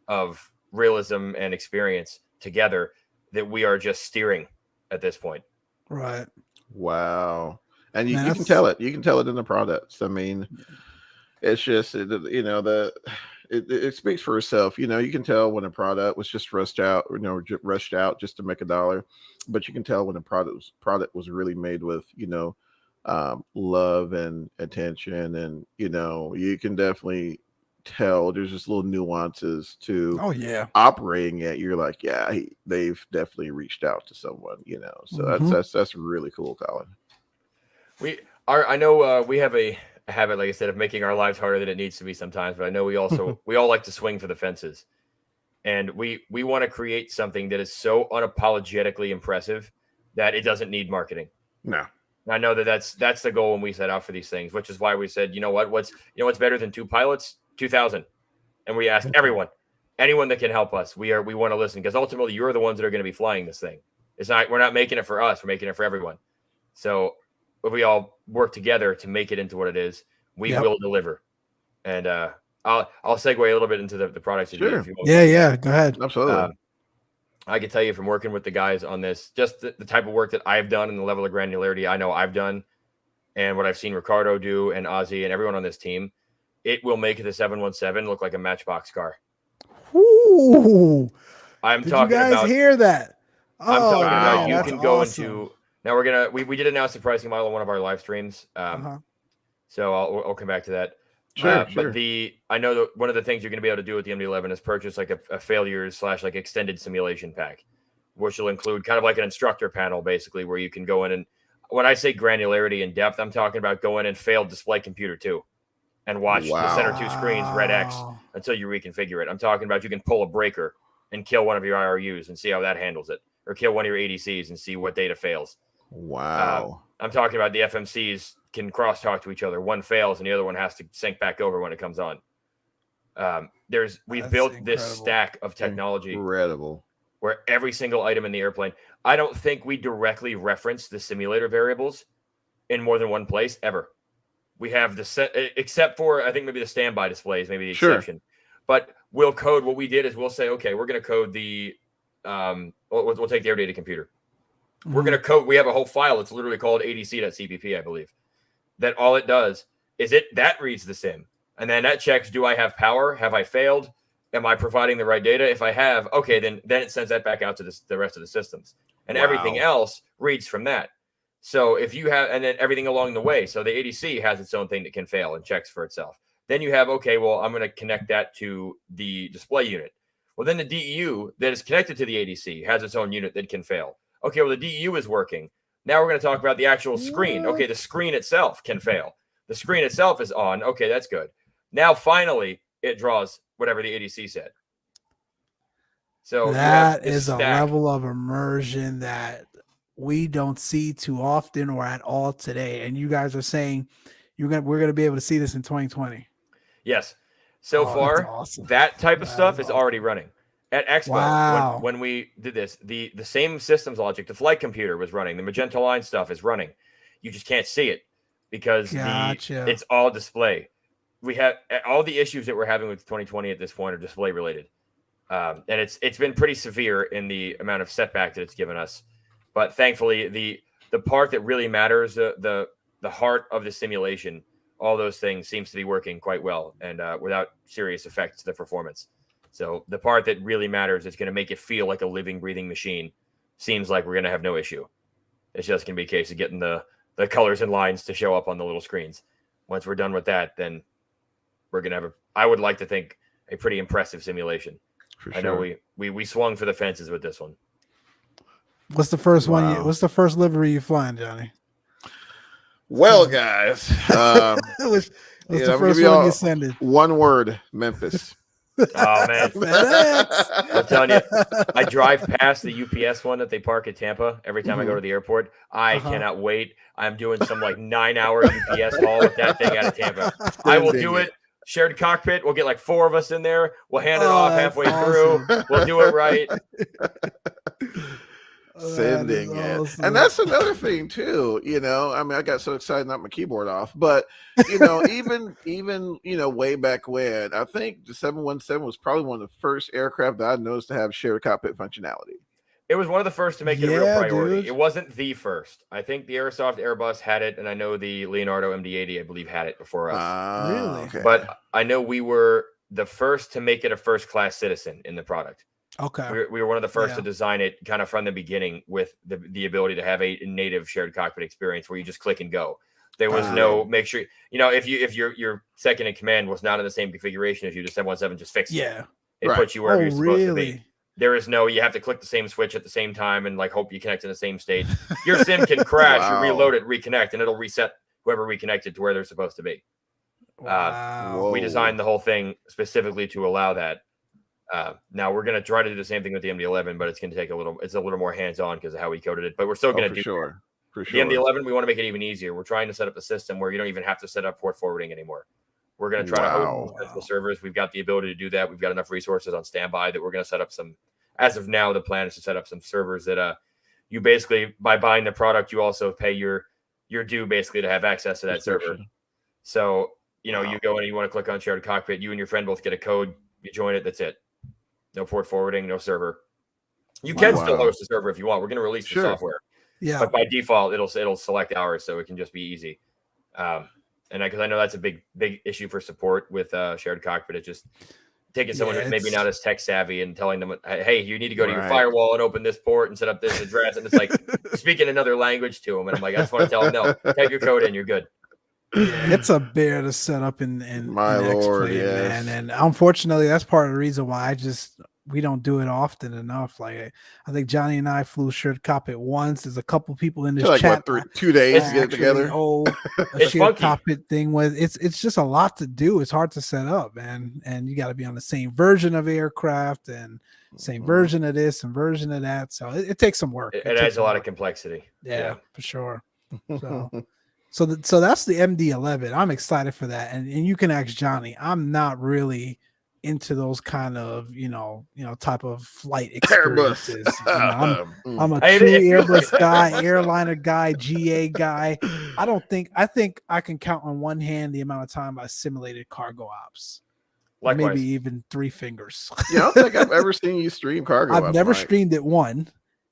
of realism and experience together that we are just steering at this point. Right. Wow. And you can tell it. You can tell it in the products. I mean, it's just, it speaks for itself. You can tell when a product was just rushed out just to make $1, but you can tell when a product was really made with, love and attention. And, you can definitely tell there's just little nuances to operating it. You're like, they've definitely reached out to someone, so that's really cool, Colin. I know we have a habit, like I said, of making our lives harder than it needs to be sometimes, but I know we all like to swing for the fences, and we want to create something that is so unapologetically impressive that it doesn't need marketing. No, I know that's the goal when we set out for these things, which is why we said, what's better than 2 pilots? 2,000. And we ask anyone that can help us. We want to listen, because ultimately you're the ones that are going to be flying this thing. We're not making it for us. We're making it for everyone. So if we all work together to make it into what it is, we will deliver. And I'll segue a little bit into the products. Sure. If you Yeah. Go ahead. Absolutely. I can tell you from working with the guys on this, just the type of work that I've done and the level of granularity I know I've done, and what I've seen Ricardo do and Ozzy and everyone on this team, it will make the 717 look like a Matchbox car. Ooh. Did you guys hear that? I'm talking about you can go into. Now we did announce the pricing model on one of our live streams. So I'll come back to that. Sure. But I know that one of the things you're going to be able to do with the MD-11 is purchase like a failures / like extended simulation pack, which will include kind of like an instructor panel, basically, where you can go in and, when I say granularity and depth, I'm talking about go in and fail display computer 2 and watch the center 2 screens red X until you reconfigure it. I'm talking about you can pull a breaker and kill one of your IRUs and see how that handles it, or kill one of your ADCs and see what data fails. Wow. I'm talking about the FMCs can crosstalk to each other. One fails and the other one has to sync back over when it comes on. We've built this stack of technology. Incredible. Where every single item in the airplane, I don't think we directly reference the simulator variables in more than one place ever. We have except for, I think, maybe the standby displays, maybe the exception. But we'll code, what we did is we'll say, okay, we're going to code the, we'll take the air data computer. Mm-hmm. We're going to code, we have a whole file that's literally called adc.cpp, I believe. That all it does is that reads the sim. And then that checks, do I have power? Have I failed? Am I providing the right data? If I have, okay, then it sends that back out to the rest of the systems. And everything else reads from that. So if you have, and then everything along the way. So the ADC has its own thing that can fail and checks for itself. Then you have, okay, well, I'm going to connect that to the display unit. Well, then the DEU that is connected to the ADC has its own unit that can fail. Okay, well, the DEU is working. Now we're going to talk about the actual screen. Okay, the screen itself can fail. The screen itself is on. Okay, that's good. Now, finally, it draws whatever the ADC said. So that is a level of immersion that we don't see too often or at all today. And you guys are saying we're going to be able to see this in 2020. Yes. So far, awesome. That type of stuff is already running. At Expo, when we did this, the same systems logic, the flight computer was running. The Magenta Line stuff is running. You just can't see it because it's all display. We have all the issues that we're having with 2020 at this point are display related. And it's been pretty severe in the amount of setback that it's given us. But thankfully, the part that really matters, the heart of the simulation, all those things seems to be working quite well and without serious effects to the performance. So the part that really matters is going to make it feel like a living, breathing machine. Seems like we're going to have no issue. It's just going to be a case of getting the colors and lines to show up on the little screens. Once we're done with that, then we're going to have I would like to think, a pretty impressive simulation. For sure. I know we swung for the fences with this one. What's the first one? What's the first livery you flying, Johnny? Well, guys, what's the first one you ascended? One word: Memphis. Oh man, I'm telling you, I drive past the UPS one that they park at Tampa every time I go to the airport. I cannot wait. I'm doing some like 9-hour UPS haul with that thing out of Tampa. I will do it. Shared cockpit. We'll get like 4 of us in there. We'll hand it off halfway through. We'll do it right. Sending it. Awesome. And that's another thing too, I mean, I got so excited, knocked my keyboard off, but even way back when, I think the 717 was probably one of the first aircraft that I noticed to have shared cockpit functionality. It was one of the first to make it a real priority. Dude. It wasn't the first. I think the Airsoft Airbus had it, and I know the Leonardo MD-80, I believe, had it before us. Really? Okay. But I know we were the first to make it a first-class citizen in the product. Okay. We were one of the first to design it kind of from the beginning with the ability to have a native shared cockpit experience where you just click and go. There was no make sure, if your second in command was not in the same configuration as you, the 717 just fixed it. It puts you wherever you're supposed to be. There is no, you have to click the same switch at the same time and like hope you connect in the same state. Your sim can crash, you reload it, reconnect, and it'll reset whoever reconnected to where they're supposed to be. We designed the whole thing specifically to allow that. Now we're going to try to do the same thing with the MD-11, but it's going to take it's a little more hands-on because of how we coded it, but we're still going to do sure. For sure. The MD-11, we want to make it even easier. We're trying to set up a system where you don't even have to set up port forwarding anymore. We're going to try to host physical servers. We've got the ability to do that. We've got enough resources on standby that we're going to set up some, as of now, the plan is to set up some servers that you basically, by buying the product, you also pay your due basically to have access to that server. So, you go and you want to click on shared cockpit, you and your friend both get a code, you join it, that's it. No port forwarding, no server. You can still host a server if you want. We're going to release the software. Yeah. But by default, it'll select ours, so it can just be easy. And because I know that's a big issue for support with shared cockpit. It's just taking someone who's maybe not as tech savvy and telling them, hey, you need to go to your firewall and open this port and set up this address. And it's like speaking another language to them. And I'm like, I just want to tell them, no, type your code in, you're good. It's a bear to set up in my Lord, X-Plane, man. And unfortunately, that's part of the reason why we don't do it often enough. Like I think Johnny and I flew shared cockpit once. There's a couple people in this chat. 2 days to get together. A shared cockpit thing with it's just a lot to do. It's hard to set up, man. And you got to be on the same version of aircraft and same version of this and version of that. So it takes some work. It adds a lot of complexity. Yeah, for sure. So that's the MD-11. I'm excited for that. And you can ask Johnny. I'm not really into those kind of, type of flight experiences. I'm a true Airbus guy, airliner guy, GA guy. I think I can count on one hand the amount of time I simulated cargo ops. Likewise. Maybe even 3 fingers. I don't think I've ever seen you stream cargo ops. I've never streamed it, one.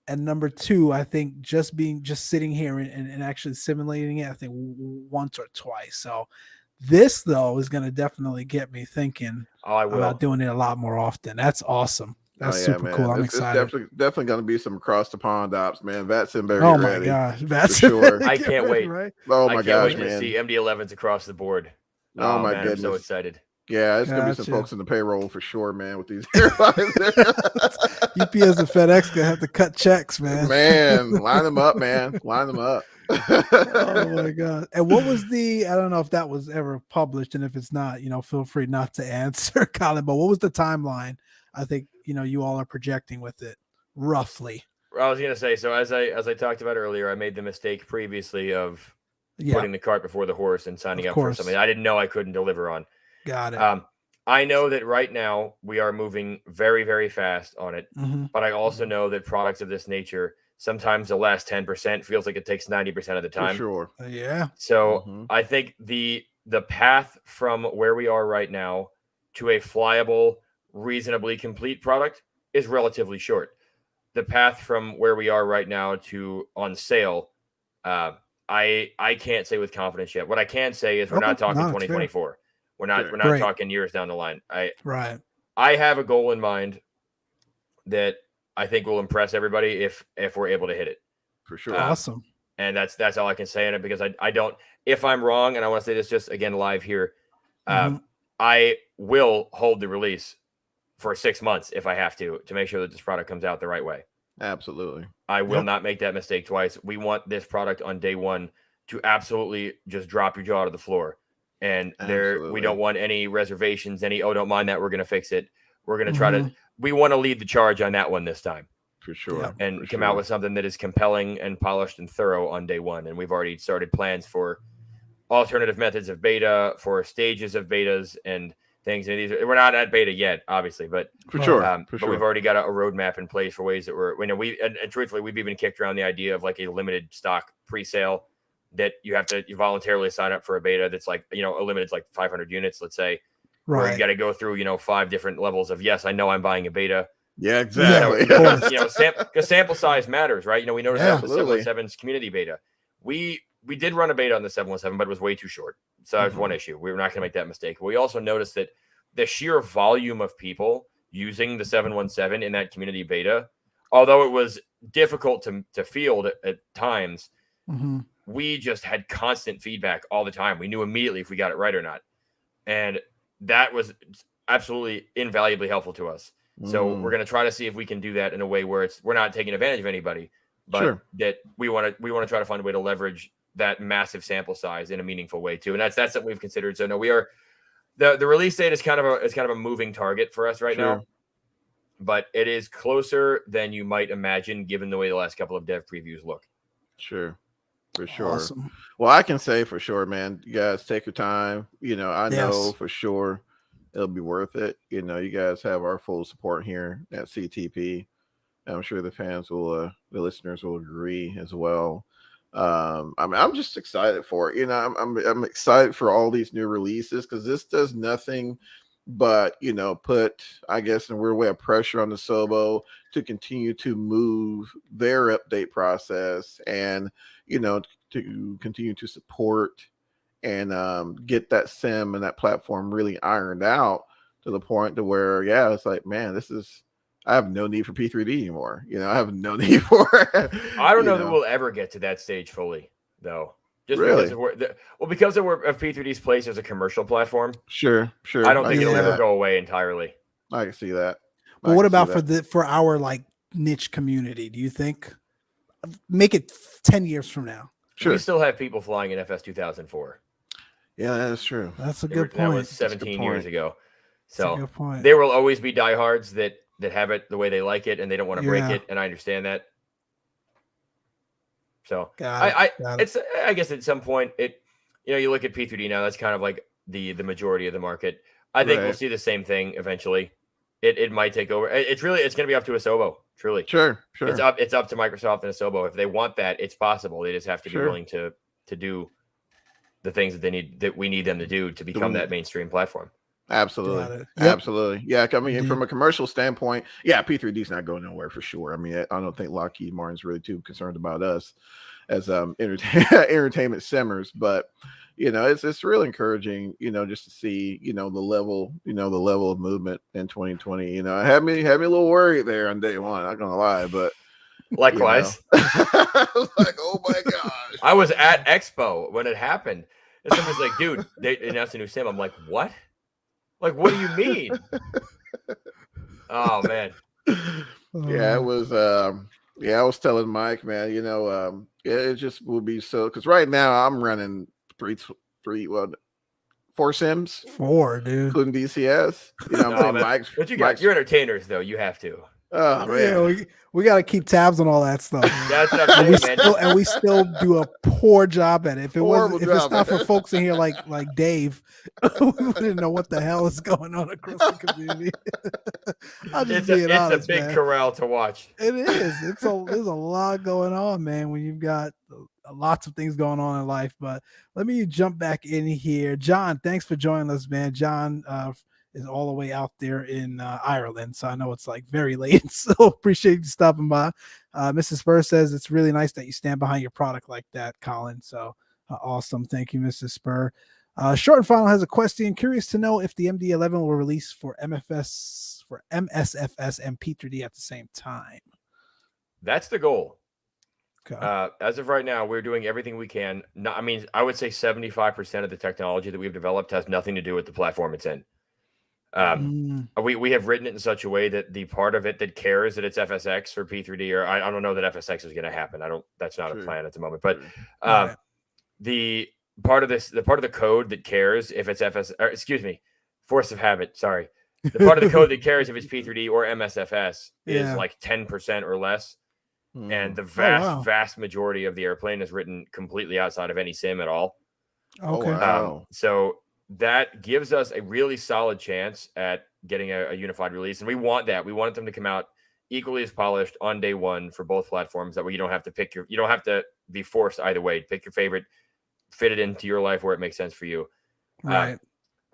And number 2, I think just sitting here and actually simulating it, I think once or twice. So this, though, is going to definitely get me thinking about doing it a lot more often. That's awesome. That's super cool. I'm excited. It's definitely going to be some across the pond ops, man. Vatson better get ready. Oh, my gosh. Sure. I can't wait. Right? Oh, my gosh, man. To see MD-11s across the board. Oh my man, goodness. I'm so excited. Yeah, it's gonna be some folks in the payroll for sure, man, with these airlines. UPS and FedEx gonna have to cut checks, man. Man, line them up, man. Line them up. Oh my god. And what was I don't know if that was ever published, and if it's not, feel free not to answer, Colin, but what was the timeline I think you all are projecting with it roughly? I was gonna say, so as I talked about earlier, I made the mistake previously of putting the cart before the horse and signing up for something I didn't know I couldn't deliver on. Got it. I know that right now we are moving very, very fast on it, but I also know that products of this nature, sometimes the last 10% feels like it takes 90% of the time. For sure. Yeah. So I think the path from where we are right now to a flyable, reasonably complete product is relatively short. The path from where we are right now to on sale, I can't say with confidence yet. What I can say is we're not talking 2024. We're not talking years down the line. I have a goal in mind that I think will impress everybody if we're able to hit it. For sure. Awesome. And that's all I can say in it, because I don't, if I'm wrong, and I want to say this just again live here, I will hold the release for 6 months if I have to make sure that this product comes out the right way. Absolutely. I will not make that mistake twice. We want this product on day one to absolutely just drop your jaw to the floor. And we don't want any reservations, don't mind that, we're going to fix it. We're going to try we want to lead the charge on that one this time. For sure. And come out with something that is compelling and polished and thorough on day one. And we've already started plans for alternative methods of beta, for stages of betas and things. And we're not at beta yet, obviously, but for sure. But we've already got a roadmap in place for ways that and truthfully, we've even kicked around the idea of like a limited stock pre-sale that you voluntarily sign up for a beta that's like, a limited like 500 units, let's say, where you got to go through, 5 different levels of, yes, I know I'm buying a beta. Yeah, exactly. Because sample size matters, right? We noticed that with 717's community beta. We did run a beta on the 717, but it was way too short. So that was one issue. We were not going to make that mistake. But we also noticed that the sheer volume of people using the 717 in that community beta, although it was difficult to field at times, we just had constant feedback all the time. We knew immediately if we got it right or not. And that was absolutely invaluably helpful to us. So we're going to try to see if we can do that in a way where we're not taking advantage of anybody, but that we want to try to find a way to leverage that massive sample size in a meaningful way too. And that's what we've considered. So no, we are the release date is kind of a moving target for us right now, but it is closer than you might imagine given the way the last couple of dev previews look. Sure. For sure. Awesome. Well, I can say for sure, man, you guys take your time. I know for sure it'll be worth it. You guys have our full support here at CTP. I'm sure the fans will, the listeners will agree as well. I'm just excited for it. I'm excited for all these new releases because this does nothing but, put, I guess, in a weird way, of pressure on the Sobo to continue to move their update process and, to continue to support and get that sim and that platform really ironed out to the point to where, it's like, man, I have no need for P3D anymore. I have no need for it. I don't know that we'll ever get to that stage fully, though. Just because of P3D's place as a commercial platform. Sure. I don't think it'll ever go away entirely. I can see that. But what about for our like niche community? Do you think make it 10 years from now? Sure. We still have people flying in FS 2004. Yeah, that's true. That's a good point. That was 17 years ago. So point. There will always be diehards that have it the way they like it and they don't want to break it, and I understand that. So I guess at some point you look at P3D now, that's kind of like the majority of the market. I think we'll see the same thing eventually. It might take over. It's going to be up to Asobo, truly. Sure. It's up to Microsoft and Asobo. If they want that, it's possible. They just have to be willing to do the things that we need them to do to become that mainstream platform. Absolutely. Absolutely. Yeah. I mean, from a commercial standpoint, P3D's not going nowhere for sure. I mean, I don't think Lockheed Martin's really too concerned about us as entertainment simmers, but it's really encouraging, just to see, the level of movement in 2020. I had me a little worried there on day one, not gonna lie, but likewise. I was like, oh my gosh. I was at Expo when it happened. And somebody's like, dude, they announced a new sim. I'm like, what? Like, what do you mean? Oh man. Yeah, it was. I was telling Mike, man. It just will be so because right now I'm running four sims, 4, dude, including DCS. I'm saying Mike's. But you got you're entertainers though. You have to. Oh man, yeah, we got to keep tabs on all that stuff. That's what I'm saying, man. We still do a poor job at it. If it's not for folks in here like Dave, we wouldn't know what the hell is going on across the community. It's a big corral to watch. It is. There's a lot going on, man. When you've got lots of things going on in life. But let me jump back in here. John, thanks for joining us, man. John is all the way out there in Ireland, so I know it's like very late. So appreciate you stopping by. Mrs. Spur says it's really nice that you stand behind your product like that, Colin. So awesome. Thank you, Mrs. Spur. Short and Final has a question. Curious to know if the MD11 will release for MSFS and P3D at the same time. That's the goal. Okay. As of right now, we're doing everything we can. I would say 75% of the technology that we've developed has nothing to do with the platform it's in. We have written it in such a way that the part of it that cares that it's FSX or P3D, or I don't know that FSX is going to happen. That's not a plan at the moment, but the part of the code that cares if it's force of habit. Sorry. The part of the code that cares if it's P3D or MSFS is like 10% or less. And the vast majority of the airplane is written completely outside of any sim at all. Okay. So that gives us a really solid chance at getting a unified release. And we want that. We want them to come out equally as polished on day one for both platforms. That way you don't have to be forced either way. Pick your favorite, fit it into your life where it makes sense for you. Right.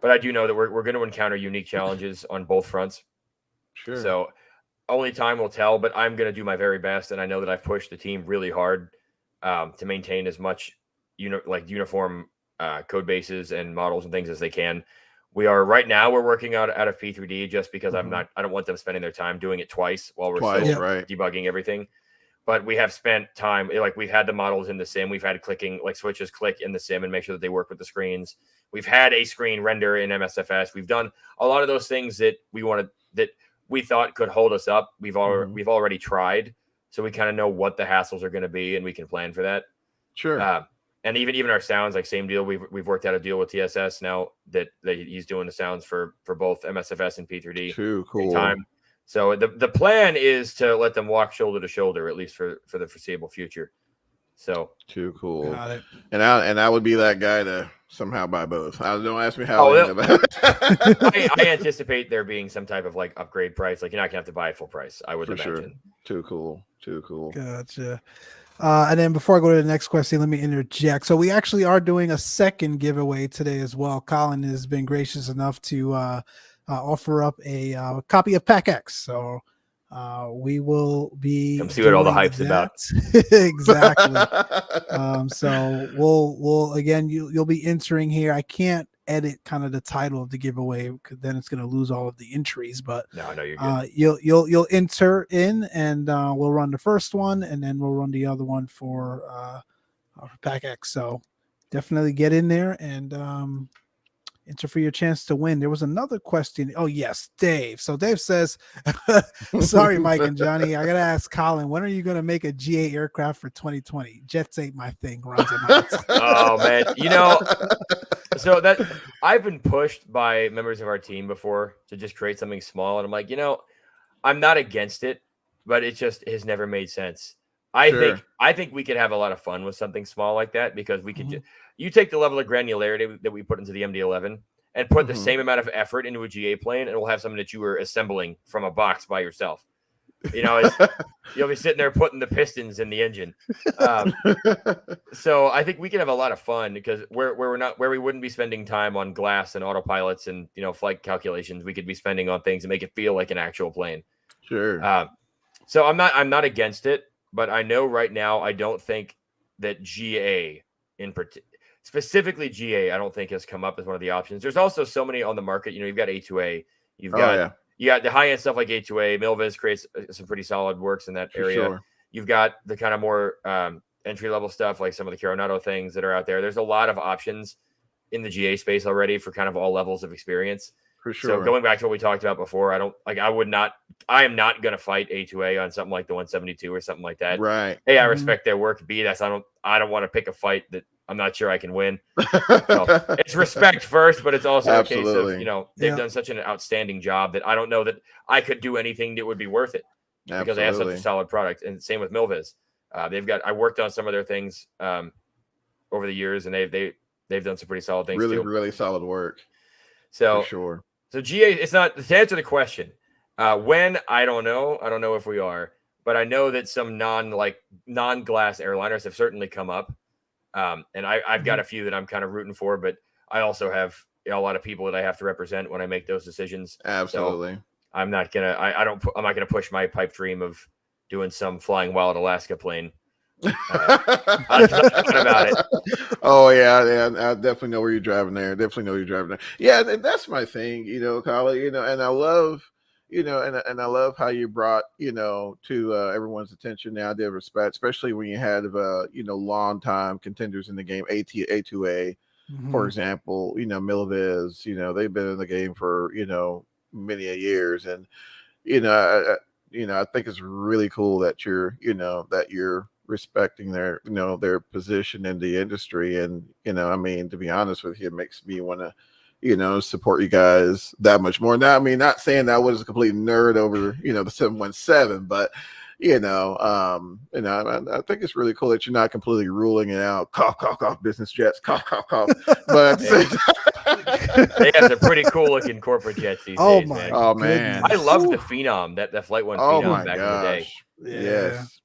But I do know that we're going to encounter unique challenges on both fronts. Sure. So only time will tell, but I'm going to do my very best. And I know that I've pushed the team really hard to maintain as much uniform code bases and models and things as they can. We're working out of P3D just because I don't want them spending their time doing it twice while we're still debugging everything. But we have spent time, we've had the models in the sim. We've had switches click in the sim and make sure that they work with the screens. We've had a screen render in MSFS. We've done a lot of those things that we thought could hold us up. We've already tried. So we kind of know what the hassles are going to be and we can plan for that. Sure. And even our sounds, like same deal. We've worked out a deal with TSS now that he's doing the sounds for both MSFS and P3D. Too cool. Time. So the plan is to let them walk shoulder to shoulder, at least for the foreseeable future. So too cool. And I would be that guy to somehow buy both. Don't ask me how. I anticipate there being some type of upgrade price. You're not gonna have to buy it full price. I would imagine. Sure. Too cool. Gotcha. And then before I go to the next question, let me interject. So we actually are doing a second giveaway today as well. Colin has been gracious enough to offer up a copy of Pack X. So we will be come see what all the hype's about. Exactly. So we'll again, you'll be entering here. I can't edit kind of the title of the giveaway because then it's going to lose all of the entries, but no, you're good. You'll enter in and we'll run the first one and then we'll run the other one for Pack X. So definitely get in there and enter for your chance to win. There was another question. Oh yes, Dave. So Dave says, sorry, Mike and Johnny, I gotta ask Colin, when are you gonna make a GA aircraft for 2020? Jets ain't my thing. Oh man, so that I've been pushed by members of our team before to just create something small, and I'm like, I'm not against it, but it just has never made sense. I think we could have a lot of fun with something small like that because we could you take the level of granularity that we put into the MD11 and put the same amount of effort into a GA plane, and we'll have something that you were assembling from a box by yourself. You'll be sitting there putting the pistons in the engine. So I think we can have a lot of fun because where we wouldn't be spending time on glass and autopilots and flight calculations, we could be spending on things and make it feel like an actual plane. Sure. So I'm not against it, but I know right now I don't think that GA specifically GA, I don't think has come up as one of the options. There's also so many on the market. You've got A2A, you got the high end stuff like A2A. Milviz creates some pretty solid works in that area. Sure. You've got the kind of more entry level stuff like some of the Coronado things that are out there. There's a lot of options. in the GA space already for kind of all levels of experience. For sure. So going back to what we talked about before, I am not going to fight A2A on something like the 172 or something like that. Right. A, I respect their work. B, I don't want to pick a fight that I'm not sure I can win. So it's respect first, but it's also Absolutely. a case of, they've done such an outstanding job that I don't know that I could do anything that would be worth it because they have such a solid product. And same with Milviz. I worked on some of their things over the years, and they've done some pretty solid things really, too. really solid work. So for sure. So GA, it's not to answer the question. When I don't know if we are, but I know that some non-glass airliners have certainly come up, and I've got a few that I'm kind of rooting for, but I also have a lot of people that I have to represent when I make those decisions. Absolutely. So I'm not gonna push my pipe dream of doing some Flying Wild Alaska plane. I'm talking about it. Oh yeah, I definitely know where you're driving there. Yeah, and that's my thing, Colin. And I love, and I love how you brought, to everyone's attention the idea of respect, especially when you had, long time contenders in the game, A2A, for example, Milviz, they've been in the game for many years, and I think it's really cool that you're respecting their their position in the industry. And to be honest with you, it makes me want to support you guys that much more. Now, not saying that I was a complete nerd over the 717, but I think it's really cool that you're not completely ruling it out. Cough, business jets, cough. But they have some pretty cool looking corporate jets these days, man. Oh man, I love the Phenom, that Flight One Phenom back in the day. Yes.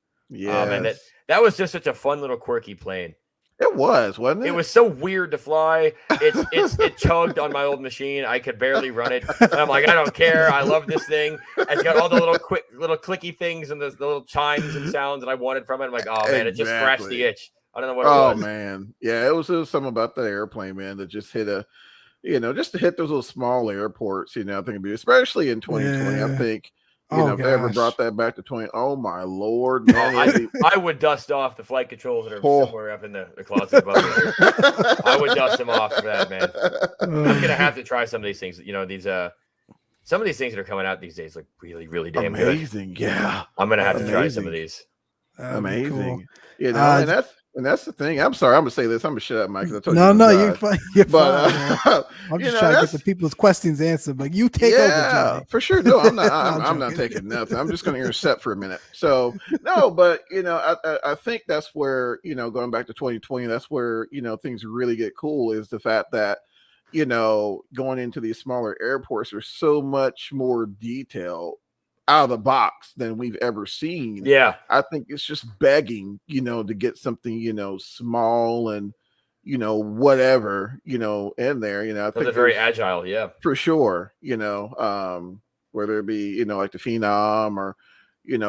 Oh man, that was just such a fun little quirky plane. It was, wasn't it? It was so weird to fly. It chugged on my old machine. I could barely run it. And I'm like, I don't care. I love this thing. It's got all the little clicky things and the little chimes and sounds that I wanted from it. I'm like, oh man, It just scratched the itch. I don't know what it was. Oh man, yeah, it was something about the airplane, man, that just hit just to hit those little small airports. I think it'd be, especially in 2020. Yeah. I think. If they ever brought that back to 20, oh my Lord, man. I would dust off the flight controls that are somewhere up in the closet above me. I would dust them off for that, man. I'm gonna have to try some of these things. Some of these things that are coming out these days look really, really damn amazing. Good. Yeah, I'm gonna have to try some of these. Amazing. Cool. And that's the thing. I'm sorry. I'm gonna say this. I'm gonna shut up, Mike. You're fine. You're fine. I'm just trying to get the people's questions answered, but you take over. Johnny. For sure. No, I'm not. I'm not taking nothing. I'm just gonna intercept for a minute. So no, but I think that's where going back to 2020, that's where things really get cool, is the fact that going into these smaller airports, there's so much more detail out of the box than we've ever seen. Yeah, I think it's just begging, to get something, small and, whatever, in there. I think they're very agile. Yeah, for sure. Whether it be, like the Phenom or,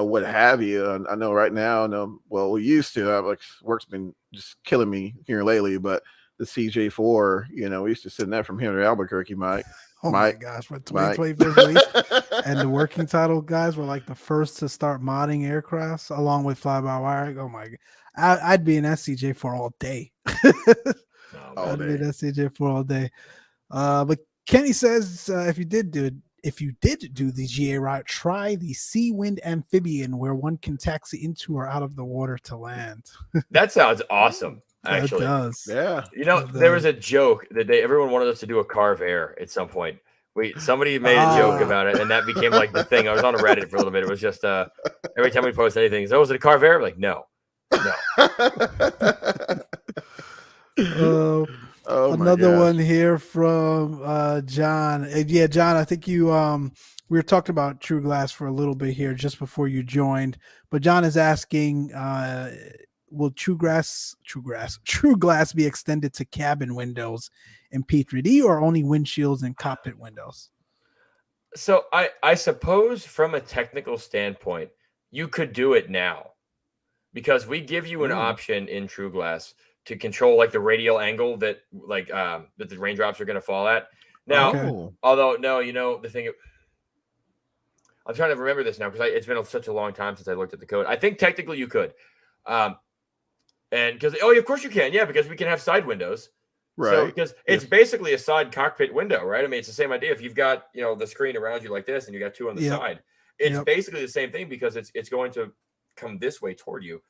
what have you. And I know right now, we used to. Work's been just killing me here lately, but the CJ4, we used to send that from here to Albuquerque, Mike. Oh my gosh, when 2020 first released, and the working title guys were like the first to start modding aircrafts along with fly-by-wire. Oh my god, I'd be an SCJ for all day. I'd be an SCJ for all day. But Kenny says if you did do the GA route, try the Sea Wind Amphibian, where one can taxi into or out of the water to land. That sounds awesome. Actually, it does. Yeah. There was a joke that everyone wanted us to do a Carve Air at some point. Somebody made a joke about it, and that became like the thing. I was on a Reddit for a little bit. It was just every time we post anything, was it a Carve Air? Like, no. Another one here from John. Yeah, John, I think you we were talking about True Glass for a little bit here just before you joined, but John is asking, will True Glass be extended to cabin windows in P3D or only windshields and cockpit windows? So I suppose from a technical standpoint, you could do it now, because we give you an option in True Glass to control like the radial angle that that the raindrops are going to fall at. Now, although the thing, I'm trying to remember this now because it's been such a long time since I looked at the code. I think technically you could. And because, of course you can. Yeah, because we can have side windows. Right. So because it's basically a side cockpit window, right? I mean, it's the same idea. If you've got, the screen around you like this and you got two on the side, it's basically the same thing because it's going to come this way toward you.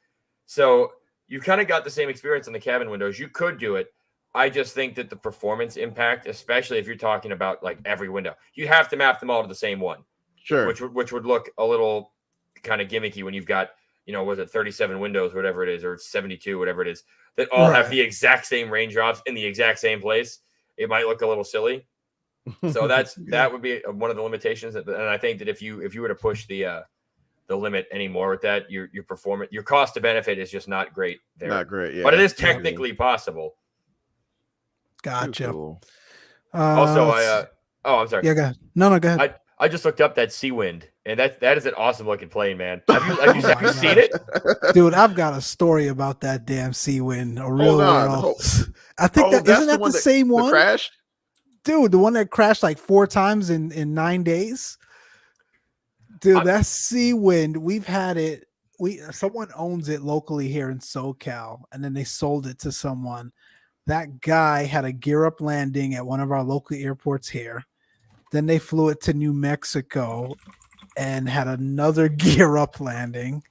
So you've kind of got the same experience on the cabin windows. You could do it. I just think that the performance impact, especially if you're talking about like every window, you have to map them all to the same one. Sure. Which would look a little kind of gimmicky when you've got, was it 37 windows, whatever it is, or 72, whatever it is, that all have the exact same raindrops in the exact same place. It might look a little silly. So that would be one of the limitations. And I think that if you were to push the limit anymore with that, your performance, your cost to benefit is just not great there. Not great, yeah. But it is technically possible. Gotcha. Cool. Also, I'm sorry. Yeah, go ahead. No, go ahead. I just looked up that Seawind, and that is an awesome looking plane, man. Have you seen it? Dude, I've got a story about that damn Seawind. I think isn't that the same one? Crashed? Dude, the one that crashed like 4 times in 9 days. Dude, that Seawind, we've had it. Someone owns it locally here in SoCal, and then they sold it to someone. That guy had a gear up landing at one of our local airports here. Then they flew it to New Mexico and had another gear up landing.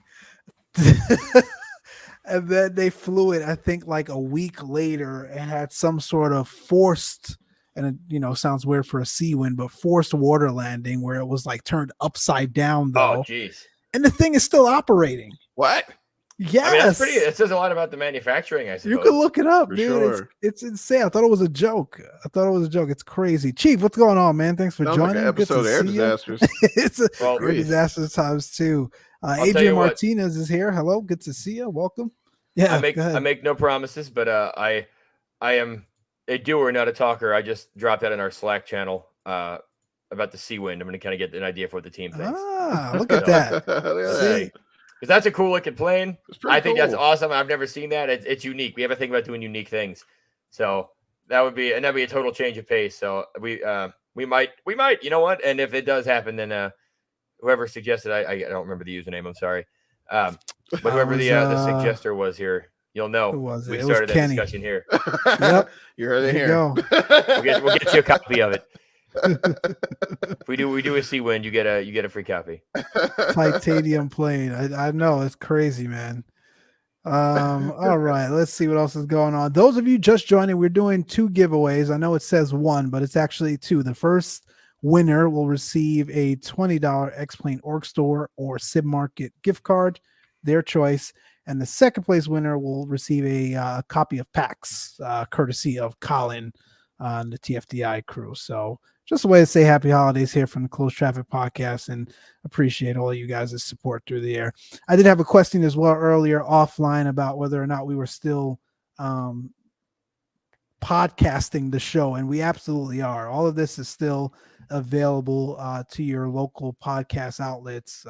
And then they flew it, I think, like a week later and had some sort of forced, and it, sounds weird for a Seawind, but forced water landing where it was like turned upside down though. Oh, geez. And the thing is still operating. What? Yes. I mean, it says a lot about the manufacturing, I suppose. You can look it up, for dude. Sure. It's insane. I thought it was a joke. It's crazy. Chief, what's going on, man? Thanks for joining. Like an episode of Air Disasters. It's Air Disasters times too. Adrian Martinez is here. Hello, good to see you. Welcome. Yeah, I make no promises, but I am a doer, not a talker. I just dropped that in our Slack channel about the Seawind. I'm going to kind of get an idea for what the team thinks. Look at that. Because that's a cool looking plane. I think that's cool. awesome. I've never seen that. It's unique. We have a thing about doing unique things. So that'd be a total change of pace. So we might, you know what? And if it does happen, then whoever suggested, I don't remember the username. I'm sorry. But whoever the suggester was here, you'll know. Who was it? We It started was that Kenny. discussion here. Yep. You heard it here. We'll get you a copy of it. If we do a Seawind, you get a free copy. Titanium plane. I know, it's crazy, man. All right, let's see what else is going on. Those of you just joining, we're doing 2 giveaways. I know it says 1, but it's actually 2. The first winner will receive a $20 X-Plane Org Store or Sim Market gift card, their choice. And the second place winner will receive a copy of PAX, courtesy of Colin on the TFDi crew. So just a way to say happy holidays here from the Closed Traffic Podcast, and appreciate all you guys' support through the air. I did have a question as well earlier offline about whether or not we were still podcasting the show, and we absolutely are. All of this is still available to your local podcast outlets,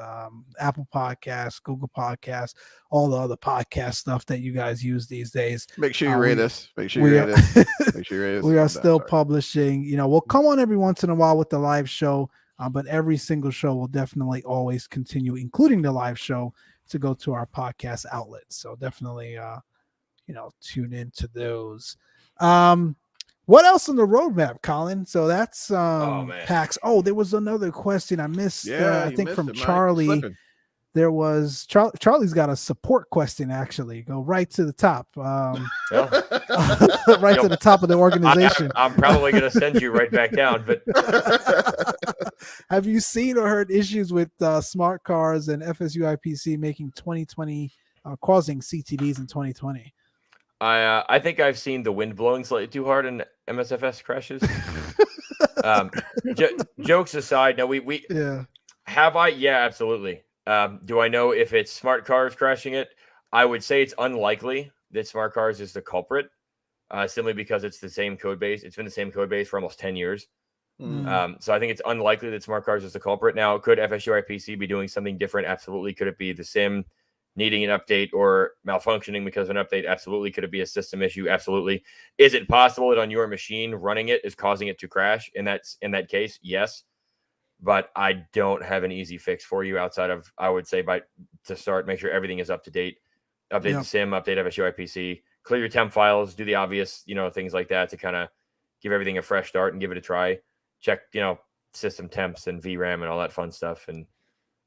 Apple Podcasts, Google Podcasts, all the other podcast stuff that you guys use these days. Make sure you rate us. Make sure you rate us. Make sure you rate us. We are still publishing. We'll come on every once in a while with the live show, but every single show will definitely always continue, including the live show, to go to our podcast outlets. So definitely, tune into those. What else on the roadmap, Colin? So that's PAX. Oh, there was another question I missed. I think from Charlie. There was Charlie's got a support question. Actually, go right to the top. Right to the top of the organization. I'm probably going to send you right back down. But have you seen or heard issues with smart cars and FSU IPC making 2020 causing CTDs in 2020? I think I've seen the wind blowing slightly too hard in MSFS crashes. Jokes aside, no, we have I? Yeah, absolutely. Do I know if it's smart cars crashing it? I would say it's unlikely that smart cars is the culprit, simply because it's the same code base. It's been the same code base for almost 10 years. So I think it's unlikely that smart cars is the culprit. Now, could FSU IPC be doing something different? Absolutely. Could it be the sim needing an update or malfunctioning because of an update? Absolutely. Could it be a system issue? Absolutely. Is it possible that on your machine running it is causing it to crash? In that case, yes. But I don't have an easy fix for you outside of, I would say, to start, make sure everything is up to date. Update the sim, update FSU IPC, clear your temp files, do the obvious, things like that to kind of give everything a fresh start and give it a try. Check, system temps and VRAM and all that fun stuff, and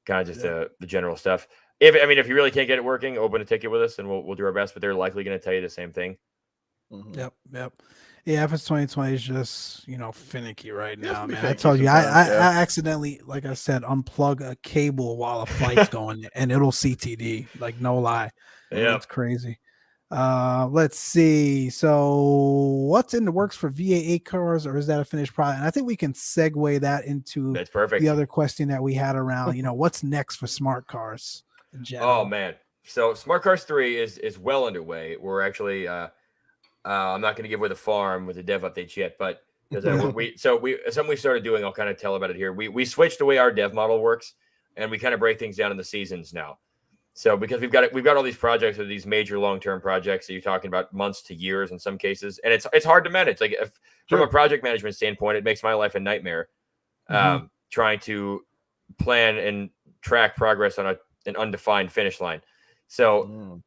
kind of just the general stuff. If you really can't get it working, open a ticket with us and we'll do our best, but they're likely going to tell you the same thing. Mm-hmm. Yep. Yeah, if it's 2020, it's just finicky right now, man. I told you, I accidentally, like I said, unplug a cable while a flight's going, and it'll CTD. Like, no lie, it's crazy. Let's see. So, what's in the works for VA8 cars, or is that a finished product? And I think we can segue that into that's perfect. The other question that we had around, what's next for smart cars in general? Oh man, so Smart Cars 3 is well underway. We're actually I'm not going to give away the farm with the dev updates yet, but because something we started doing, I'll kind of tell about it here. We switched the way our dev model works, and we kind of break things down in the seasons now. So because we've got all these projects, or these major long-term projects that you're talking about months to years in some cases, and it's hard to manage. Like from a project management standpoint, it makes my life a nightmare trying to plan and track progress on an undefined finish line. So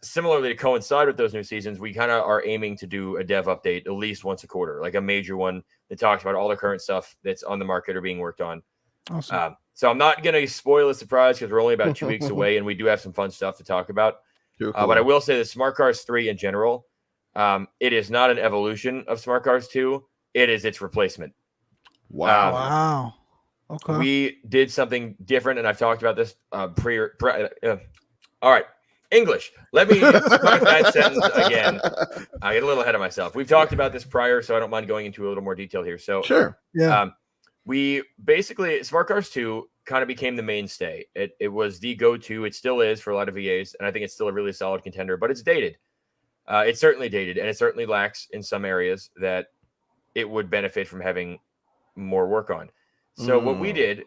similarly, to coincide with those new seasons, we kind of are aiming to do a dev update at least once a quarter, like a major one that talks about all the current stuff that's on the market or being worked on. Awesome. So I'm not going to spoil the surprise because we're only about 2 weeks away, and we do have some fun stuff to talk about. Cool. But I will say that Smart Cars 3 in general, it is not an evolution of Smart Cars 2. It is its replacement. Wow. Okay. We did something different, and I've talked about this all right. English. Let me start that sentence again. I get a little ahead of myself. We've talked about this prior, so I don't mind going into a little more detail here. So sure. Yeah. We basically, Smart Cars 2 kind of became the mainstay. It was the go-to. It still is for a lot of VAs, and I think it's still a really solid contender, but it's dated. It's certainly dated, and it certainly lacks in some areas that it would benefit from having more work on. So what we did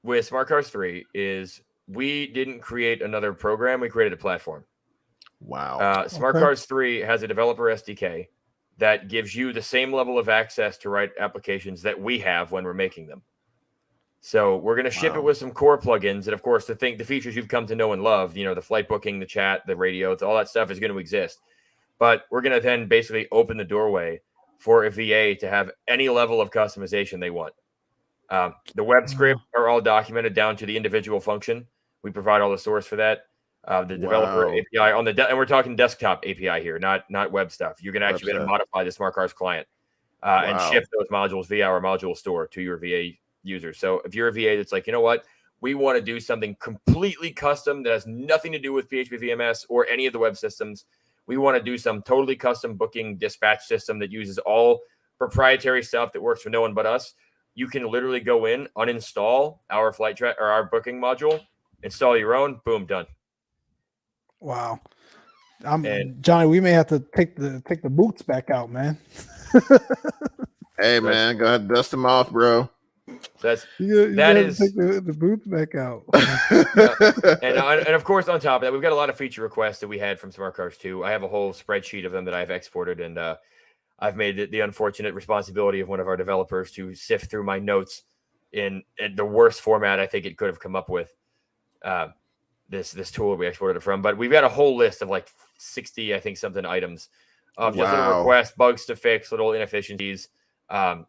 with Smart Cars 3 is we didn't create another program. We created a platform. Wow. Smart Cars 3 has a developer SDK that gives you the same level of access to write applications that we have when we're making them. So we're going to ship it with some core plugins. And of course, the features you've come to know and love, the flight booking, the chat, the radio, all that stuff is going to exist. But we're going to then basically open the doorway for a VA to have any level of customization they want. The web script are all documented down to the individual function. We provide all the source for that. The developer API on and we're talking desktop API here, not web stuff. You're going to actually be able to modify the Smart Cars client and ship those modules via our module store to your VA users. So if you're a VA that's like, you know what, we want to do something completely custom that has nothing to do with PHP VMS or any of the web systems. We want to do some totally custom booking dispatch system that uses all proprietary stuff that works for no one but us. You can literally go in, uninstall our flight track or our booking module, install your own, boom, done. Wow. Johnny, we may have to take the boots back out, man. Hey man, go ahead, dust them off, bro. That is take the boots back out. and of course, on top of that, we've got a lot of feature requests that we had from Smart Cars 2. I have a whole spreadsheet of them that I've exported, and I've made the unfortunate responsibility of one of our developers to sift through my notes in the worst format I think it could have come up with. This tool we exported it from, but we've got a whole list of like 60, I think, something items of just little requests, bugs to fix, little inefficiencies,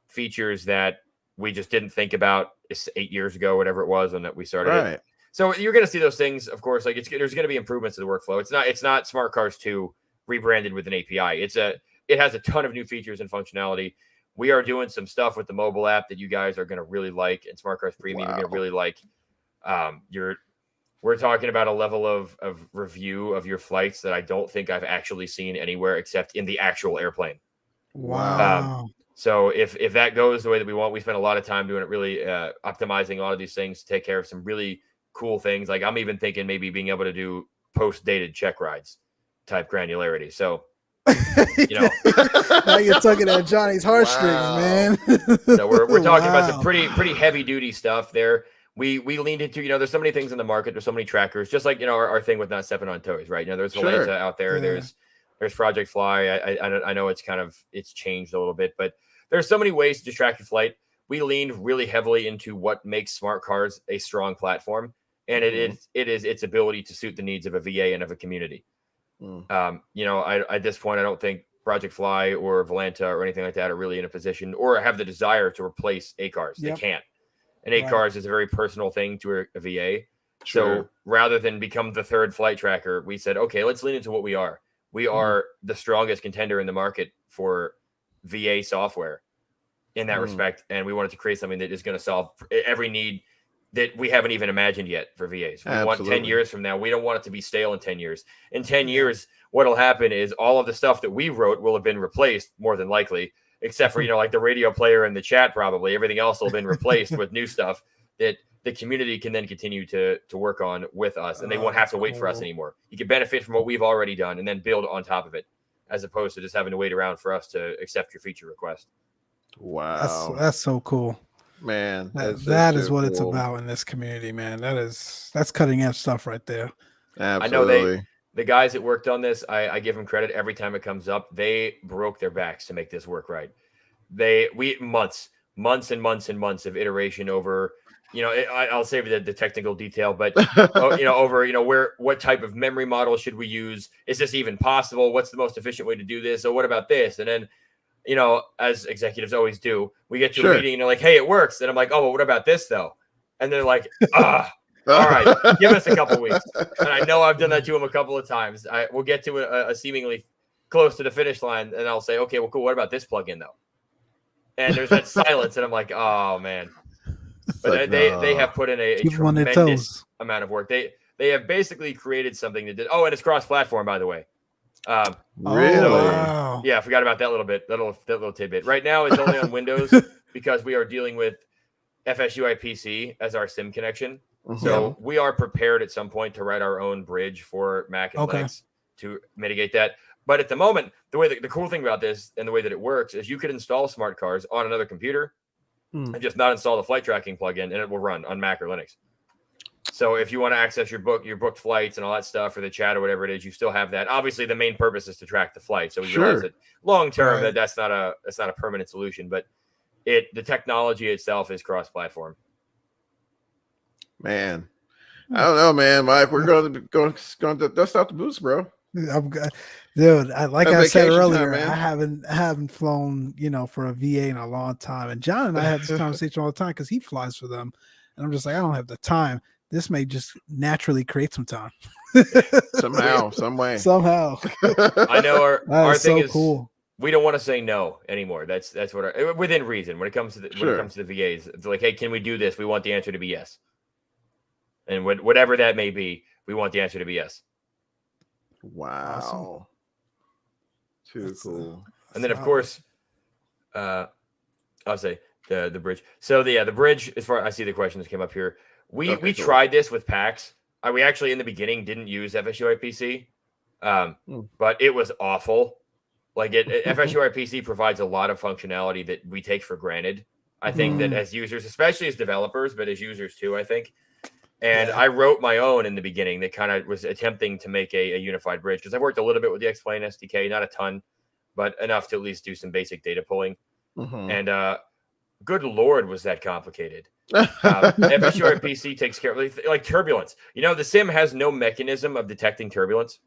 features that we just didn't think about 8 years ago, whatever it was, when that we started it. So you're going to see those things, of course. Like there's going to be improvements to the workflow. It's not Smart Cars 2 rebranded with an API. It has a ton of new features and functionality. We are doing some stuff with the mobile app that you guys are going to really like, and Smart Cars Premium you're going to really like. We're talking about a level of review of your flights that I don't think I've actually seen anywhere except in the actual airplane. Wow. So if that goes the way that we want, we spend a lot of time doing it, really optimizing a lot of these things to take care of some really cool things. Like I'm even thinking maybe being able to do post-dated check rides type granularity. So, now you're tugging at Johnny's heartstrings, man. So we're talking about some pretty heavy duty stuff there. We leaned into, there's so many things in the market. There's so many trackers, just like, our thing with not stepping on toes, right? There's Volanta out there. Yeah. There's Project Fly. I know it's changed a little bit, but there's so many ways to just track your flight. We leaned really heavily into what makes Smart Cars a strong platform. And it is its ability to suit the needs of a VA and of a community. You know, at this point, I don't think Project Fly or Volanta or anything like that are really in a position or have the desire to replace ACARs. They can't. And ACARs is a very personal thing to a VA. So rather than become the third flight tracker, we said, okay, let's lean into what we are. We are the strongest contender in the market for VA software in that respect. And we wanted to create something that is going to solve every need that we haven't even imagined yet for VAs. We want 10 years from now. We don't want it to be stale in 10 years. In 10 years, what'll happen is all of the stuff that we wrote will have been replaced more than likely, except for, you know, like the radio player and the chat, probably. Everything else will have been replaced with new stuff that the community can then continue to work on with us, and they won't have to wait for us anymore. You can benefit from what we've already done and then build on top of it, as opposed to just having to wait around for us to accept your feature request. Wow. That's so cool. Man, that is what it's about in this community, man. That's cutting edge stuff right there. Absolutely. I know the guys that worked on this, I give them credit every time it comes up. They broke their backs to make this work right. We months and months of iteration over, you know, I'll save the technical detail, but you know, over, you know, what type of memory model should we use? Is this even possible? What's the most efficient way to do this? So what about this? And then, you know, as executives always do, we get to a meeting and they're like, hey, it works. And I'm like, oh, well, what about this though? And they're like, all right, give us a couple weeks. And I know I've done that to them a couple of times. We'll get to a seemingly close to the finish line, and I'll say, okay, well, cool. What about this plugin though? And there's that silence, and I'm like, oh man. But they have put in a tremendous amount of work. They have basically created something that did. Oh, and it's cross-platform, by the way. Really? Wow. Yeah, I forgot about that little bit. That little tidbit. Right now, it's only on Windows because we are dealing with FSUI PC as our SIM connection. So we are prepared at some point to write our own bridge for Mac and Linux to mitigate that. But at the moment, the cool thing about this and the way that it works is you could install smart cars on another computer and just not install the flight tracking plugin, and it will run on Mac or Linux. So if you want to access your booked flights and all that stuff, or the chat or whatever it is, you still have that. Obviously, the main purpose is to track the flight. So we realize that long term that's not a permanent solution, but the technology itself is cross-platform. Man, I don't know, man. Mike, we're going to dust out the boots, bro. Dude, like I said earlier, I haven't flown, you know, for a VA in a long time. And John and I have this conversation all the time because he flies for them, and I'm just like, I don't have the time. This may just naturally create some time. Somehow, some way. Somehow. I know our thing is cool. We don't want to say no anymore. That's what within reason. When it comes to the VAs, it's like, hey, can we do this? We want the answer to be yes. And whatever that may be, we want the answer to be yes. Wow. Awesome. Too cool. And then of course, I'll say the bridge. So the bridge, as far I see the questions came up here. We tried this with PAX. We actually in the beginning didn't use FSUI PC, but it was awful. Like FSUI PC provides a lot of functionality that we take for granted. I think that as users, especially as developers, but as users too, I think. And I wrote my own in the beginning that kind of was attempting to make a unified bridge, because I've worked a little bit with the Explain SDK, not a ton, but enough to at least do some basic data pulling. And good Lord, was that complicated. FSUI PC takes care of like turbulence. You know, the sim has no mechanism of detecting turbulence.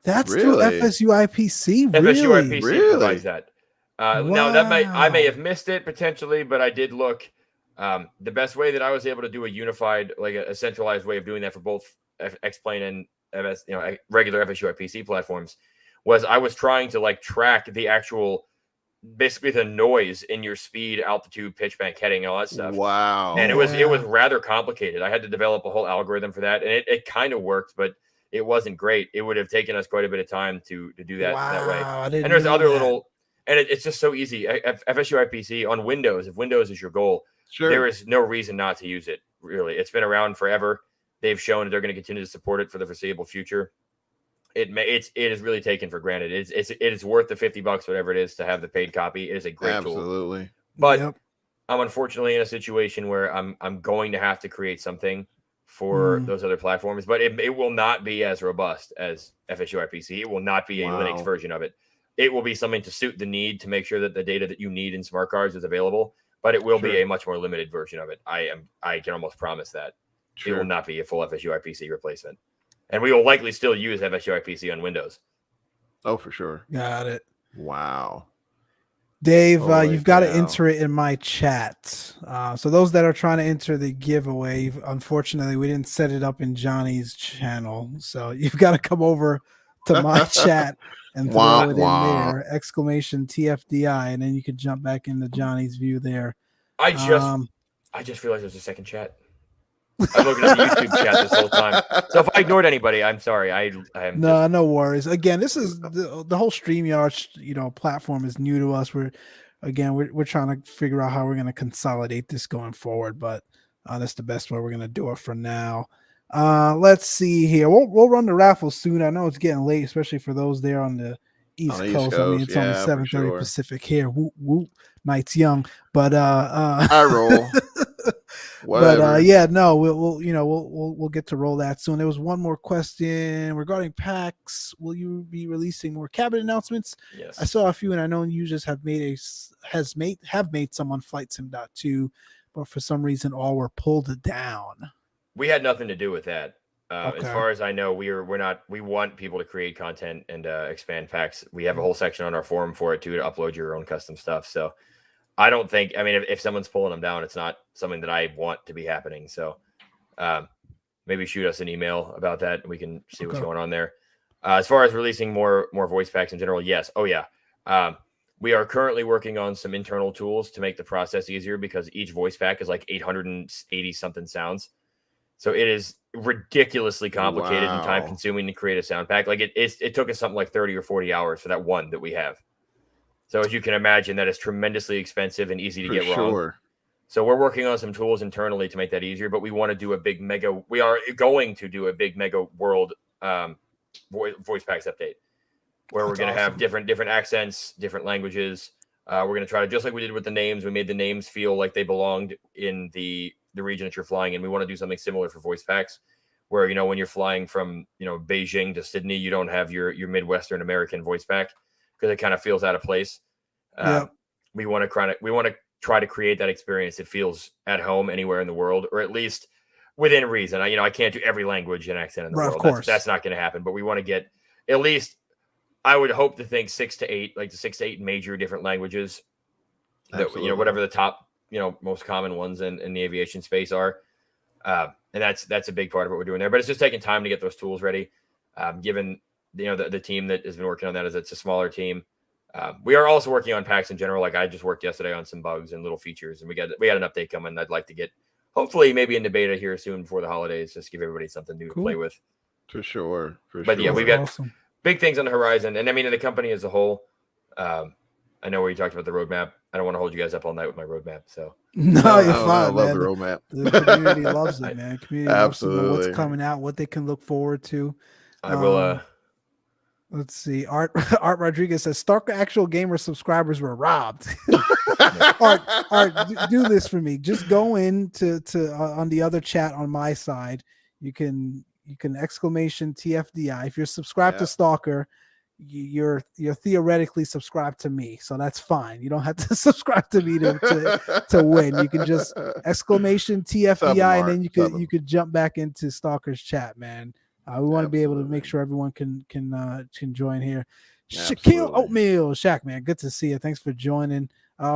That's through FSUI PC. FSUI PC provides that. Now I may have missed it potentially, but I did look. The best way that I was able to do a unified, like a centralized way of doing that for both Explain and regular FSUI PC platforms was I was trying to like track the actual, basically the noise in your speed, altitude, pitch bank heading, and all that stuff. Wow. And it was rather complicated. I had to develop a whole algorithm for that, and it kind of worked, but it wasn't great. It would have taken us quite a bit of time to do that that way. And there's other little, and it's just so easy. FSUI PC on Windows, if Windows is your goal, there is no reason not to use it. Really, it's been around forever. They've shown that they're going to continue to support it for the foreseeable future. It is really taken for granted. It is worth the $50, whatever it is, to have the paid copy. It is a great tool. But I'm unfortunately in a situation where I'm going to have to create something for those other platforms, but it will not be as robust as FSUI PC. It will not be a Linux version of it. It will be something to suit the need to make sure that the data that you need in smart cards is available, but it will be a much more limited version of it. I can almost promise that. It will not be a full FSUI PC replacement. And we will likely still use FSUI PC on Windows. Oh, for sure. Got it. Wow. Dave, you've got to enter it in my chat. So those that are trying to enter the giveaway, unfortunately, we didn't set it up in Johnny's channel. So you've got to come over to my chat and throw it in there, exclamation TFDI, and then you can jump back into Johnny's view there. I just realized there's a second chat. I'm looking at the YouTube chat this whole time. So if I ignored anybody, I'm sorry. I am no worries. Again, this is the whole StreamYard, platform is new to us. We're trying to figure out how we're going to consolidate this going forward, but that's the best way we're going to do it for now. Let's see here. We'll run the raffle soon. I know it's getting late, especially for those there on the East Coast. I mean, it's only 7:30 Pacific here. Whoop whoop, night's young, but I roll. But we'll get to roll that soon. There was one more question regarding PAX. Will you be releasing more cabinet announcements? Yes. I saw a few, and I know users have made some on Flight Sim 2, but for some reason all were pulled down. We had nothing to do with that. Okay. As far as I know, we want people to create content and expand PAX. We have a whole section on our forum for it too, to upload your own custom stuff. So I don't think, if someone's pulling them down, it's not something that I want to be happening. So maybe shoot us an email about that and we can see what's going on there. As far as releasing more voice packs in general, yes. Oh yeah. We are currently working on some internal tools to make the process easier, because each voice pack is like 880 something sounds. So it is ridiculously complicated and time consuming to create a sound pack. Like it took us something like 30 or 40 hours for that one that we have. So as you can imagine, that is tremendously expensive and easy to get wrong. So we're working on some tools internally to make that easier, but we want to do we are going to do a big mega world voice packs update, where we're going to have different accents, different languages. We're going to try to, just like we did with the names, we made the names feel like they belonged in the region that you're flying in. We want to do something similar for voice packs, where, when you're flying from, Beijing to Sydney, you don't have your Midwestern American voice pack, because it kind of feels out of place. We want to try to create that experience that feels at home anywhere in the world, or at least within reason. I can't do every language and accent in the world. Of course. That's not going to happen. But we want to get at least, I would hope to think 6 to 8, like the 6 to 8 major different languages. That, whatever the top, most common ones in the aviation space are. And that's a big part of what we're doing there. But it's just taking time to get those tools ready. Given the team that has been working on that, it's a smaller team. We are also working on packs in general. Like I just worked yesterday on some bugs and little features, and we had an update coming. I'd like to get, hopefully maybe into beta here soon before the holidays, just give everybody something new to play with. For sure. But yeah, we've got big things on the horizon, and the company as a whole. I know where you talked about the roadmap. I don't want to hold you guys up all night with my roadmap. So no, you're fine. I love the roadmap. The community loves it, man. Community absolutely loves what's coming out, what they can look forward to. I will. Let's see. Art Rodriguez says Stalker Actual Gamer subscribers were robbed. Art, do this for me. Just go in to on the other chat on my side. You can exclamation TFDI. If you're subscribed to Stalker, you're theoretically subscribed to me, so that's fine. You don't have to subscribe to me to win. You can just exclamation TFDI, and then you could jump back into Stalker's chat, man. We want to be able to make sure everyone can join here. Shaquille Oatmeal, Shaq, man, good to see you. Thanks for joining.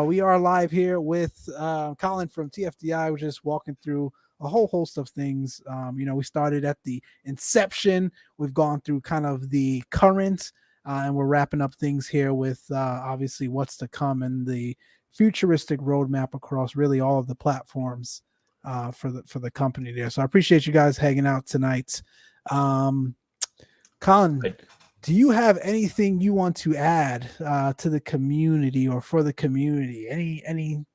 We are live here with Colin from TFDi. We're just walking through a whole host of things. We started at the inception. We've gone through kind of the current, and we're wrapping up things here with obviously what's to come and the futuristic roadmap across really all of the platforms for the company there. So I appreciate you guys hanging out tonight. Colin, do you have anything you want to add to the community or for the community? Any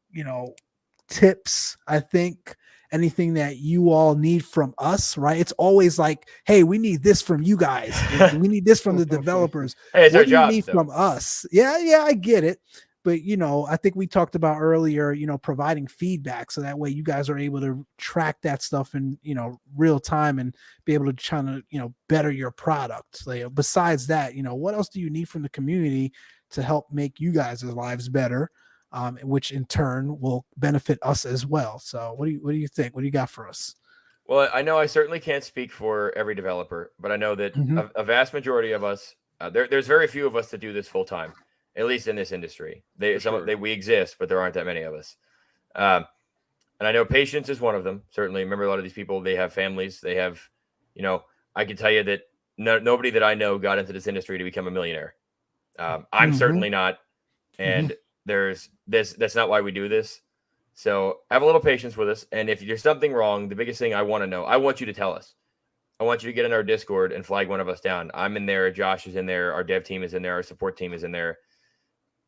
tips? I think anything that you all need from us, right? It's always like, hey, we need this from you guys. We need this from the developers. Hey, it's what our do job, you need from us? Yeah, I get it. But, I think we talked about earlier, providing feedback. So that way you guys are able to track that stuff in, real time and be able to try to, better your product. Like, besides that, what else do you need from the community to help make you guys' lives better, which in turn will benefit us as well. So what do you think? What do you got for us? Well, I know I certainly can't speak for every developer, but I know that a vast majority of us, there's very few of us that do this full time, at least in this industry. We exist, but there aren't that many of us. And I know patience is one of them. Certainly, remember a lot of these people, they have families. They have, I can tell you that nobody that I know got into this industry to become a millionaire. I'm certainly not. And that's not why we do this. So have a little patience with us. And if there's something wrong, the biggest thing I want to know, I want you to tell us. I want you to get in our Discord and flag one of us down. I'm in there. Josh is in there. Our dev team is in there. Our support team is in there.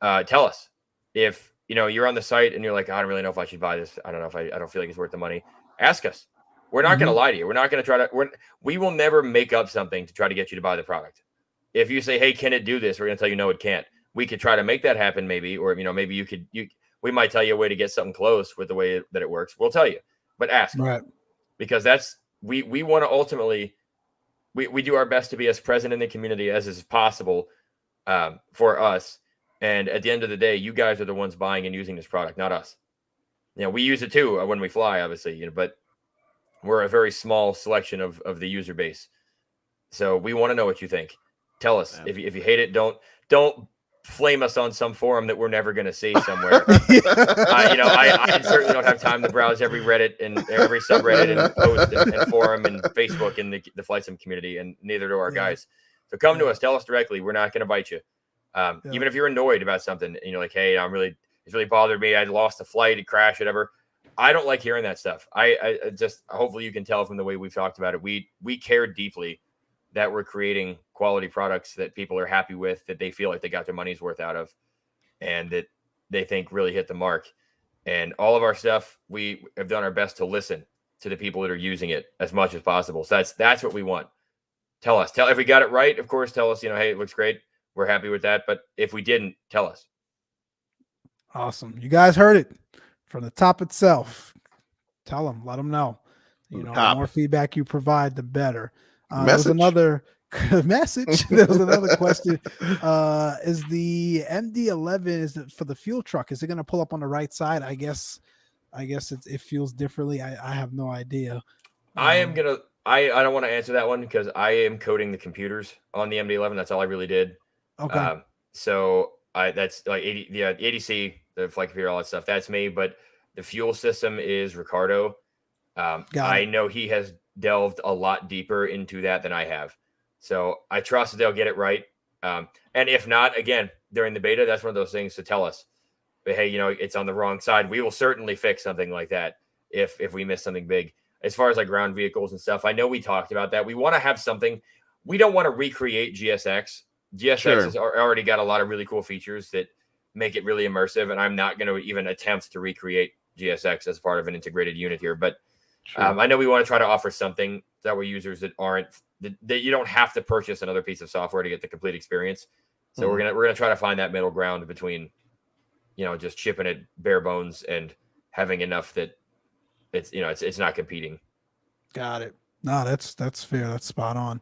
Tell us if you're on the site and you're like, I don't really know if I should buy this. I don't know if I don't feel like it's worth the money. Ask us. We're not going to lie to you. We're not going to try to. We will never make up something to try to get you to buy the product. If you say, hey, can it do this? We're going to tell you no, it can't. We could try to make that happen, maybe, or maybe we might tell you a way to get something close with the way that it works. We'll tell you, but ask, right? Because we want to ultimately we do our best to be as present in the community as is possible for us. And at the end of the day, you guys are the ones buying and using this product, not us. We use it too when we fly, obviously, but we're a very small selection of the user base. So we want to know what you think. Tell us if you hate it. Don't flame us on some forum that we're never going to see somewhere. I certainly don't have time to browse every Reddit and every subreddit and post and forum and Facebook in the flight sim community, and neither do our guys. So come to us, tell us directly. We're not going to bite you. Even if you're annoyed about something and you're like, hey, it's really bothered me. I lost a flight, it crashed, whatever. I don't like hearing that stuff. I just, hopefully you can tell from the way we've talked about it. We care deeply that we're creating quality products that people are happy with, that they feel like they got their money's worth out of, and that they think really hit the mark. And all of our stuff, we have done our best to listen to the people that are using it as much as possible. So that's what we want. Tell us if we got it right. Of course, tell us, hey, it looks great. We're happy with that. But if we didn't, tell us. Awesome. You guys heard it from the top itself. Let them know. The more feedback you provide, the better. There was another message. There was another question. Is the MD-11 is it for the fuel truck? Is it going to pull up on the right side? I guess it feels differently. I have no idea. I don't want to answer that one because I am coding the computers on the MD-11. That's all I really did. Okay. So that's like the ADC, the flight computer, all that stuff. That's me. But the fuel system is Ricardo. I know he has delved a lot deeper into that than I have. So I trust that they'll get it right. And if not, again, during the beta, that's one of those things to tell us. But hey, it's on the wrong side. We will certainly fix something like that if we miss something big. As far as like ground vehicles and stuff, I know we talked about that. We want to have something. We don't want to recreate GSX. GSX has already got a lot of really cool features that make it really immersive. And I'm not going to even attempt to recreate GSX as part of an integrated unit here. But I know we want to try to offer something that way users that you don't have to purchase another piece of software to get the complete experience. So we're gonna try to find that middle ground between, just shipping it bare bones and having enough that it's not competing. Got it. No, that's fair. That's spot on.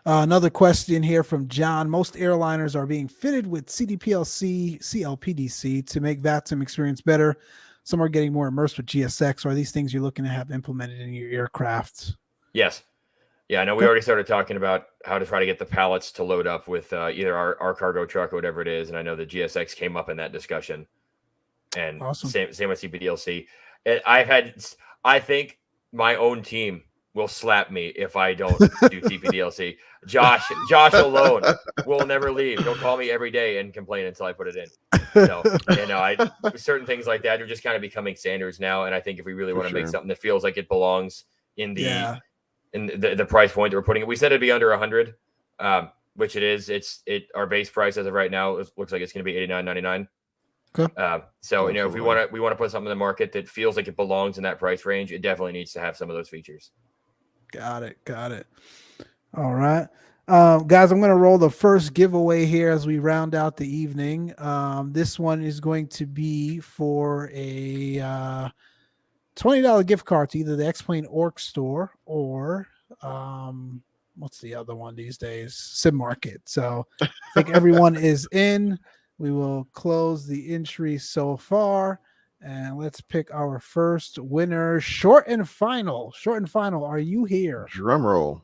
Another question here from John. Most airliners are being fitted with CDPLC, CLPDC to make VATSIM experience better. Some are getting more immersed with GSX. Are these things you're looking to have implemented in your aircraft? Yes. Yeah, I know we already started talking about how to try to get the pallets to load up with either our cargo truck or whatever it is. And I know the GSX came up in that discussion. And same with CPDLC. I think my own team will slap me if I don't do CPDLC. Josh alone will never leave. He'll call me every day and complain until I put it in. So, certain things like that are just kind of becoming standards now. And I think if we really want to make something that feels like it belongs in the price point that we're putting it, we said it'd be under 100, which it is. Our base price as of right now looks like it's going to be $89.99. Okay. So if we want to put something in the market that feels like it belongs in that price range, it definitely needs to have some of those features. Got it. All right. Guys, I'm going to roll the first giveaway here as we round out the evening. This one is going to be for a $20 gift card to either the X-Plane Orc store or what's the other one these days? Sim Market. So I think everyone is in. We will close the entry so far. And let's pick our first winner. Short and final. Are you here? Drum roll.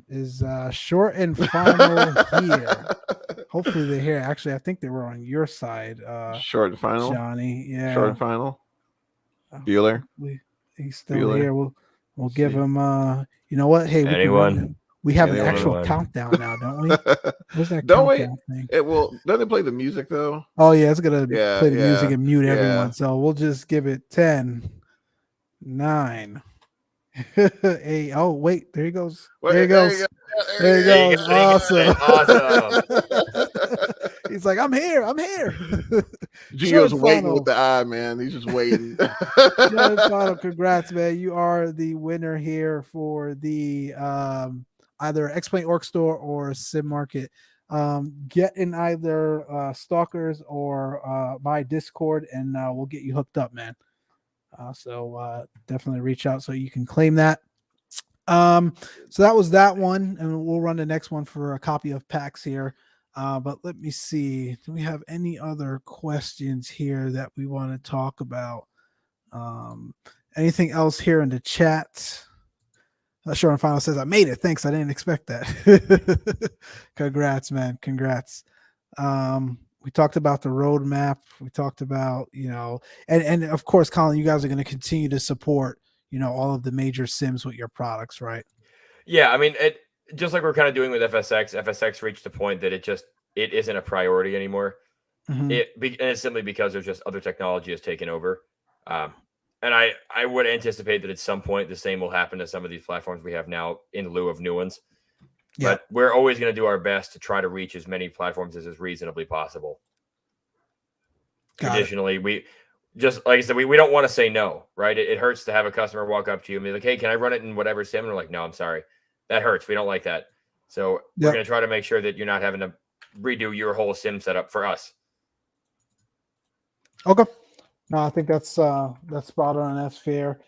Is short and final here? Hopefully they're here. Actually, I think they were on your side. Short and final, Johnny. Yeah. Short and final. Bueller. He's still here. We'll give him. You know what? Hey, we have an actual countdown now, don't we? Where's that countdown thing? Doesn't it play the music though? Oh yeah, it's gonna play the music and mute everyone. So we'll just give it 10, 9, 8. Oh wait, there he goes. There he goes. Awesome. He's like, I'm here. Gio's waiting with the eye, man. He's just waiting. Final. Congrats, man. You are the winner here for the either X-Plane Orc Store or Sim Market. Get in either Stalkers or my Discord, and we'll get you hooked up, man. So definitely reach out so you can claim that. So that was that one, and we'll run the next one for a copy of PAX here. But let me see. Do we have any other questions here that we want to talk about? Anything else here in the chat? Sure and Final says, I made it. Thanks. I didn't expect that. Congrats, man. Congrats. We talked about the roadmap. We talked about, and of course, Colin, you guys are going to continue to support, all of the major sims with your products, right? Yeah. I mean, just like we're kind of doing with FSX reached a point that it isn't a priority anymore. Mm-hmm. And it's simply because there's just other technology has taken over. And I would anticipate that at some point the same will happen to some of these platforms we have now in lieu of new ones. Yeah. But we're always going to do our best to try to reach as many platforms as is reasonably possible. Traditionally, we just, like I said, we don't want to say no, right? It hurts to have a customer walk up to you and be like, hey, can I run it in whatever sim? And we're like, no, I'm sorry. That hurts. We don't like that. So we're going to try to make sure that you're not having to redo your whole sim setup for us. Okay. No, I think that's spot on. That's fair.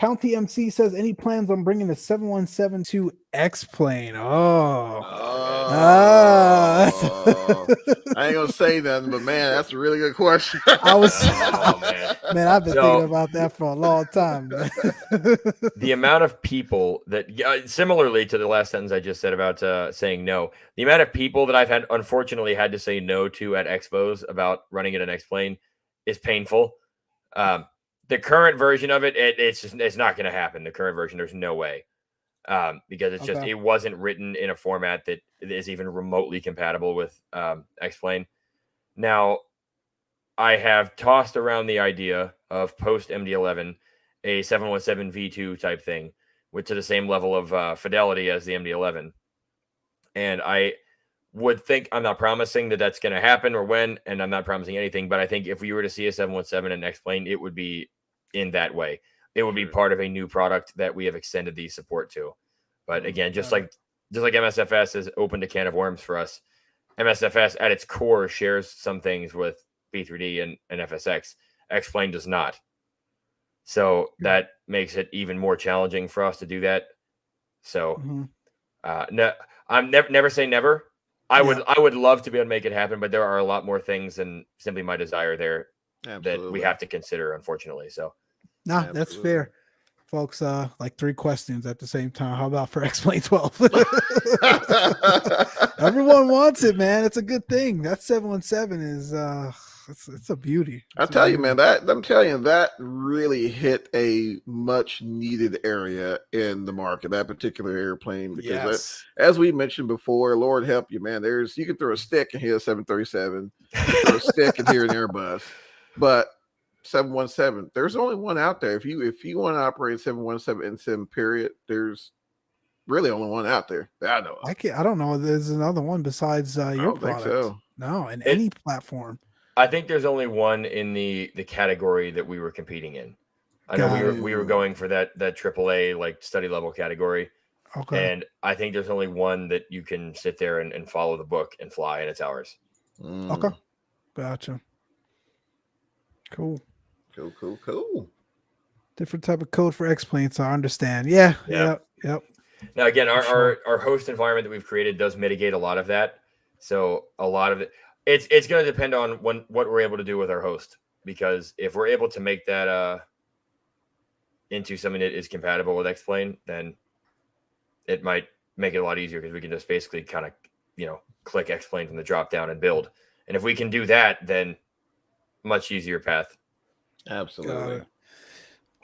County MC says, any plans on bringing the 717 to X-Plane? I ain't gonna say nothing, but man, that's a really good question. Man, I've been thinking about that for a long time. The amount of people that, similarly to the last sentence I just said about saying no, the amount of people that I've unfortunately had to say no to at expos about running it in X-Plane is painful. The current version of it's not going to happen. The current version, there's no way. Because it's it wasn't written in a format that is even remotely compatible with X-Plane. Now, I have tossed around the idea of post MD11, a 717 V2 type thing, with to the same level of fidelity as the MD11. And I would think, I'm not promising that that's going to happen or when, and I'm not promising anything, but I think if we were to see a 717 in X-Plane, it would be in that way. It would be part of a new product that we have extended the support to. But again, just like MSFS has opened a can of worms for us, MSFS at its core shares some things with B3D and FSX. X-Plane does not. So that makes it even more challenging for us to do that. So no, I'm never say never. I would love to be able to make it happen, but there are a lot more things than simply my desire there that we have to consider, unfortunately. So that's fair. Folks, like 3 questions at the same time. How about for X-Plane 12? Everyone wants it, man. It's a good thing. That 717 is it's a beauty. I tell you, man, that really hit a much needed area in the market, that particular airplane. Because as we mentioned before, Lord help you, man. You can throw a stick and hit a 737, throw a stick and hear an Airbus, but 717, there's only one out there. If you want to operate 717 in sim period, there's really only one out there that I know of. I don't know. There's another one besides your product. So. No, in any platform. I think there's only one in the category that we were competing in. I know we were going for that AAA like study level category. Okay. And I think there's only one that you can sit there and follow the book and fly, and it's ours. Okay. Gotcha. Cool. Cool. Different type of code for X-Plane, so I understand. Yeah. Yep. Now, again, our host environment that we've created does mitigate a lot of that. So a lot of it's going to depend on what we're able to do with our host. because if we're able to make that into something that is compatible with X-Plane, then it might make it a lot easier because we can just basically kind of, click X-Plane from the drop down and build. And if we can do that, then much easier path. Absolutely.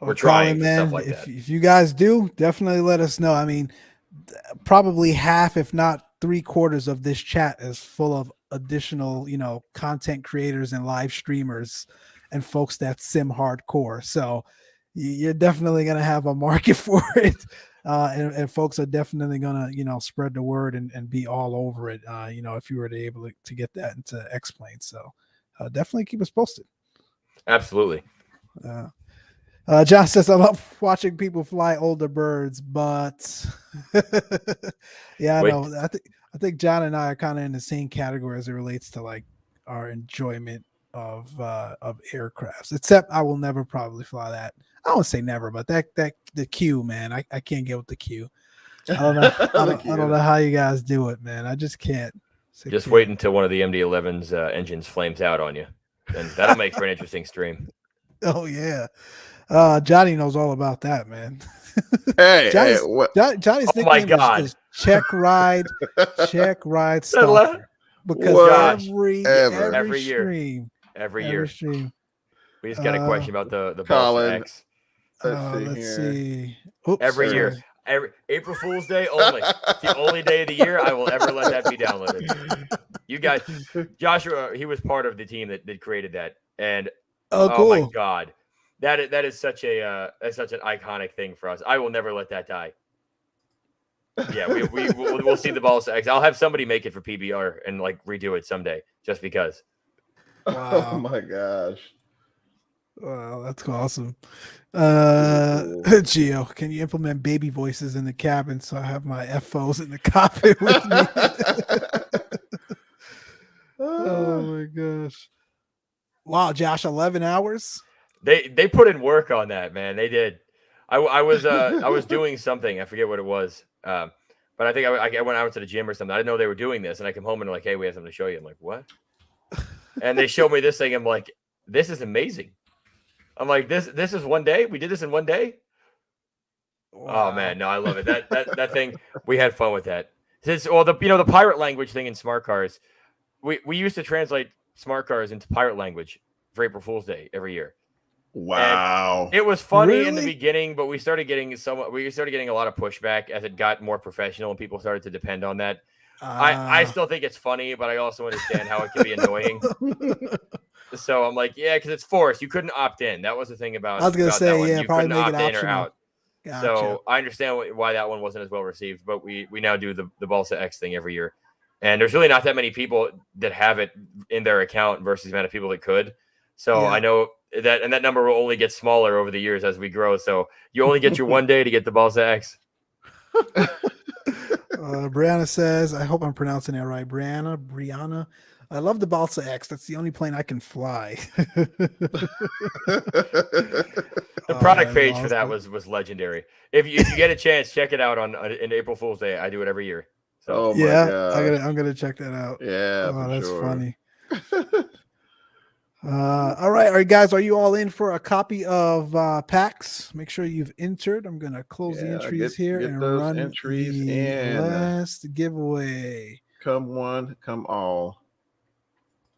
We're trying, man. Stuff like that. If you guys do, definitely let us know. I mean, probably half, if not 3/4 of this chat is full of additional, content creators and live streamers and folks that sim hardcore. So you're definitely going to have a market for it. And folks are definitely going to, spread the word and be all over it. If you were able to get that into X-Plane. So definitely keep us posted. Absolutely. John says, I love watching people fly older birds, but yeah, I know. I think John and I are kind of in the same category as it relates to like our enjoyment of aircrafts, except I will never probably fly that. I won't say never, but that the Q, man, I can't get with the Q. I don't know. I don't know how you guys do it, man. I just can't. Just wait until one of the MD-11's engines flames out on you, and that'll make for an interesting stream. Oh yeah. Johnny knows all about that, man. Hey, Johnny's nickname is Check Ride Stalker. Because every stream. We just got a question about the Balsa X. Let's see. Oops, every year. April Fool's Day only. It's the only day of the year I will ever let that be downloaded. You guys, Joshua, he was part of the team that created that. And cool. Oh my God. That is such an iconic thing for us. I will never let that die. Yeah, we'll see the Balsa X. I'll have somebody make it for PBR and like redo it someday, just because. Wow. Oh my gosh. Wow, that's awesome. Gio, can you implement baby voices in the cabin so I have my FOs in the cockpit with me? Oh my gosh. Wow, Josh, 11 hours? They put in work on that, man. They did. I was doing something. I forget what it was. But I think I went out to the gym or something. I didn't know they were doing this, and I come home and they're like, "Hey, we have something to show you." I'm like, "What?" And they showed me this thing. I'm like, "This is amazing." I'm like, "This is one day. We did this in one day." Wow. Oh man, no, I love it. That thing. We had fun with that. The pirate language thing in smart cars. We used to translate smart cars into pirate language for April Fool's Day every year. Wow. And it was funny in the beginning, but we started getting a lot of pushback as it got more professional and people started to depend on that. I still think it's funny, but I also understand how it can be annoying. So I'm like, yeah, because it's forced. You couldn't opt in. That was the thing about. I was gonna say, yeah, you probably couldn't make opt it in or optional. out. Gotcha. So I understand why that one wasn't as well received, but we now do the Balsa X thing every year, and there's really not that many people that have it in their account versus the amount of people that could. So I know that number will only get smaller over the years as we grow. So you only get your one day to get the Balsa X. Brianna says, I hope I'm pronouncing it right. Brianna, I love the Balsa X. That's the only plane I can fly. The product page for that was legendary. If you get a chance, check it out on April Fool's Day. I do it every year. So I'm gonna check that out. Yeah, that's sure. funny. All right, guys, are you all in for a copy of PAX? Make sure you've entered. I'm gonna close the entries here and run entries the last giveaway. Come one, come all.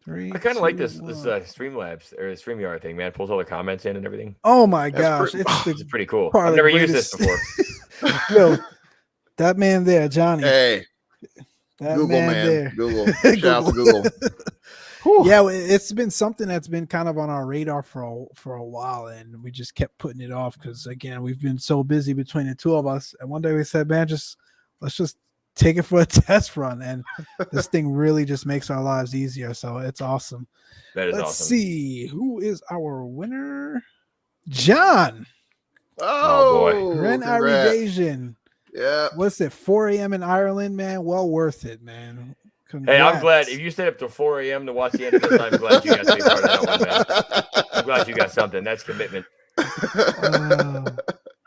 3, I kind of like this Streamlabs or StreamYard thing, man. It pulls all the comments in and everything. Oh my gosh, it's pretty cool. I've never used this before. Yo, that man there, Johnny. Hey, that Google man there. Google. Shout out to Google. Yeah, it's been something that's been kind of on our radar for a while, and we just kept putting it off because again, we've been so busy between the two of us. And one day we said, man, let's just take it for a test run, and this thing really just makes our lives easier. So it's awesome. Let's awesome. See who is our winner. John. Oh boy, Ren Evasion. Yeah. What's it? 4 a.m. in Ireland, man. Well worth it, man. Congrats. Hey, I'm glad if you stayed up till 4 a.m. to watch the end of this. I'm glad you got to be part of that one, man. I'm glad you got something. That's commitment.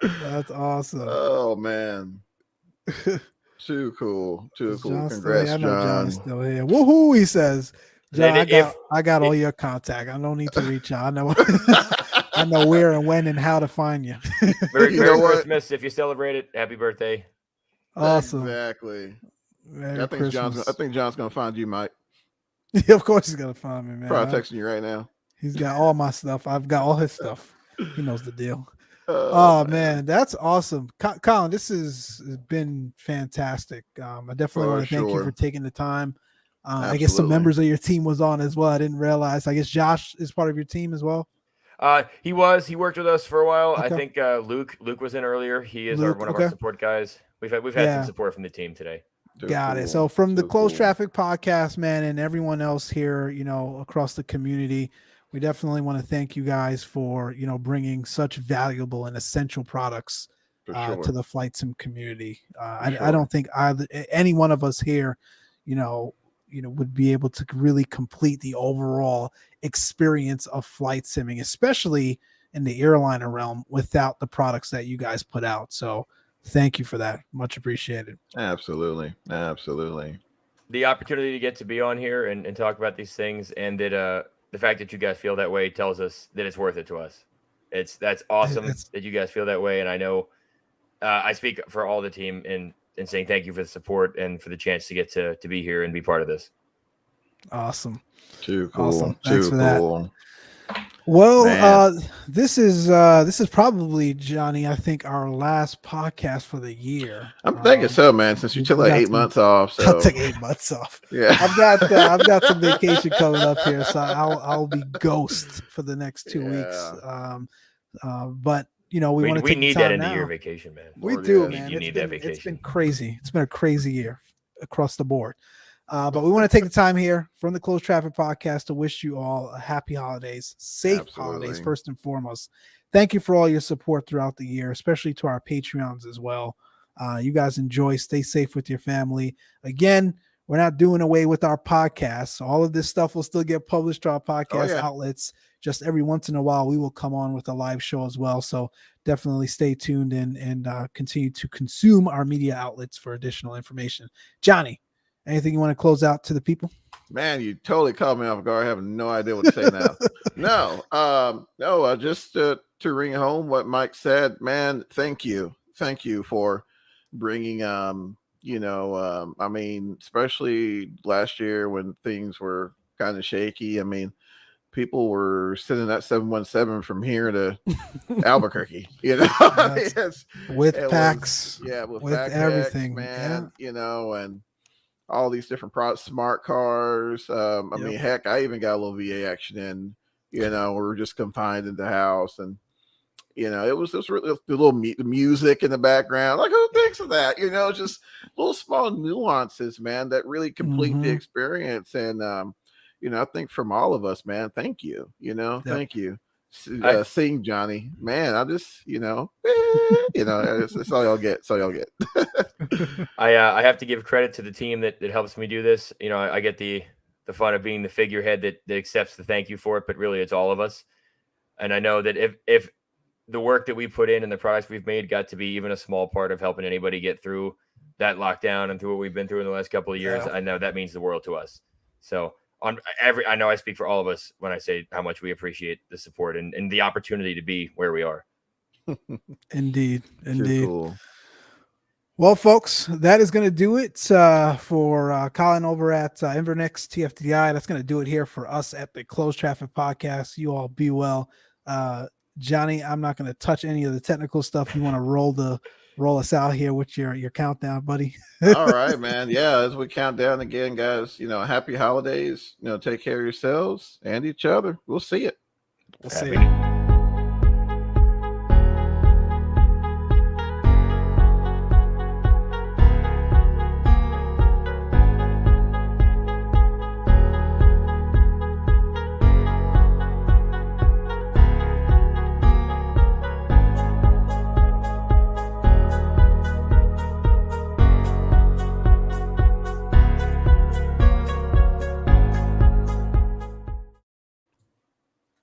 That's awesome. Oh man. Too cool. John's Congrats, I know John. John's still here. Woohoo! He says, John, I got all your contact. I don't need to reach out. I know I know where and when and how to find you. Merry Christmas. If you celebrate it, happy birthday. Awesome. Exactly. Merry I think John's gonna find you, Mike. Yeah, of course he's gonna find me, man. Probably texting you right now. He's got all my stuff. I've got all his stuff. He knows the deal. Oh man, that's awesome, Colin. This has been fantastic. I definitely want to thank you for taking the time. I guess some members of your team was on as well. I didn't realize. I guess Josh is part of your team as well. He worked with us for a while. Okay. I think Luke was in earlier. He is one of our support guys. We've had some support from the team today. Got it. So from the Closed Traffic podcast, man, and everyone else here, across the community, we definitely want to thank you guys for, bringing such valuable and essential products to the flight sim community. I don't think any one of us here, would be able to really complete the overall experience of flight simming, especially in the airliner realm, without the products that you guys put out. So thank you for that. Much appreciated. Absolutely. The opportunity to get to be on here and talk about these things, and that the fact that you guys feel that way tells us that it's worth it to us. That's awesome that you guys feel that way. And I know I speak for all the team in saying thank you for the support and for the chance to get to be here and be part of this. Awesome. Too cool. Awesome. Thanks for that. Well, this is probably, Johnny, I think our last podcast for the year. I'm thinking so, man, since you took like 8 months off. So I took 8 months off. Yeah. I've got some vacation coming up here, so I'll be ghost for the next 2 weeks. But we want to take need that into your vacation, man. We do, man. You need that vacation. It's been crazy. It's been a crazy year across the board. But we want to take the time here from the Closed Traffic podcast to wish you all a happy holidays, safe holidays, first and foremost. Thank you for all your support throughout the year, especially to our Patreons as well. You guys enjoy, stay safe with your family. Again, we're not doing away with our podcasts. So all of this stuff will still get published to our podcast outlets. Just every once in a while, we will come on with a live show as well. So definitely stay tuned and continue to consume our media outlets for additional information. Johnny, anything you want to close out to the people? Man, you totally caught me off guard. I have no idea what to say now. No, just to ring home what Mike said, man, thank you for bringing, especially last year when things were kind of shaky. I mean, people were sending that 717 from here to Albuquerque, with packs, with everything, man, and all these different products, smart cars. Heck, I even got a little VA action in, we were just confined in the house, and it was just really the little music in the background. Like, who thinks of that? Just little small nuances, man, that really complete the experience. And I think from all of us, man, thank you. Thank you. Sing, Johnny, man. I just, it's all y'all get. It's all y'all get. I have to give credit to the team that helps me do this. I get the fun of being the figurehead that accepts the thank you for it, but really it's all of us. And I know that if the work that we put in and the products we've made got to be even a small part of helping anybody get through that lockdown and through what we've been through in the last couple of years, I know that means the world to us. So I know I speak for all of us when I say how much we appreciate the support and the opportunity to be where we are. Indeed. Cool. Well, folks, that is going to do it for Colin over at Inverness TFDi. That's going to do it here for us at the Closed Traffic Podcast. You all be well. Johnny, I'm not going to touch any of the technical stuff. You want to roll us out here with your countdown, buddy? All right, man. Yeah, as we count down again, guys, happy holidays. Take care of yourselves and each other. We'll see it. We'll see it.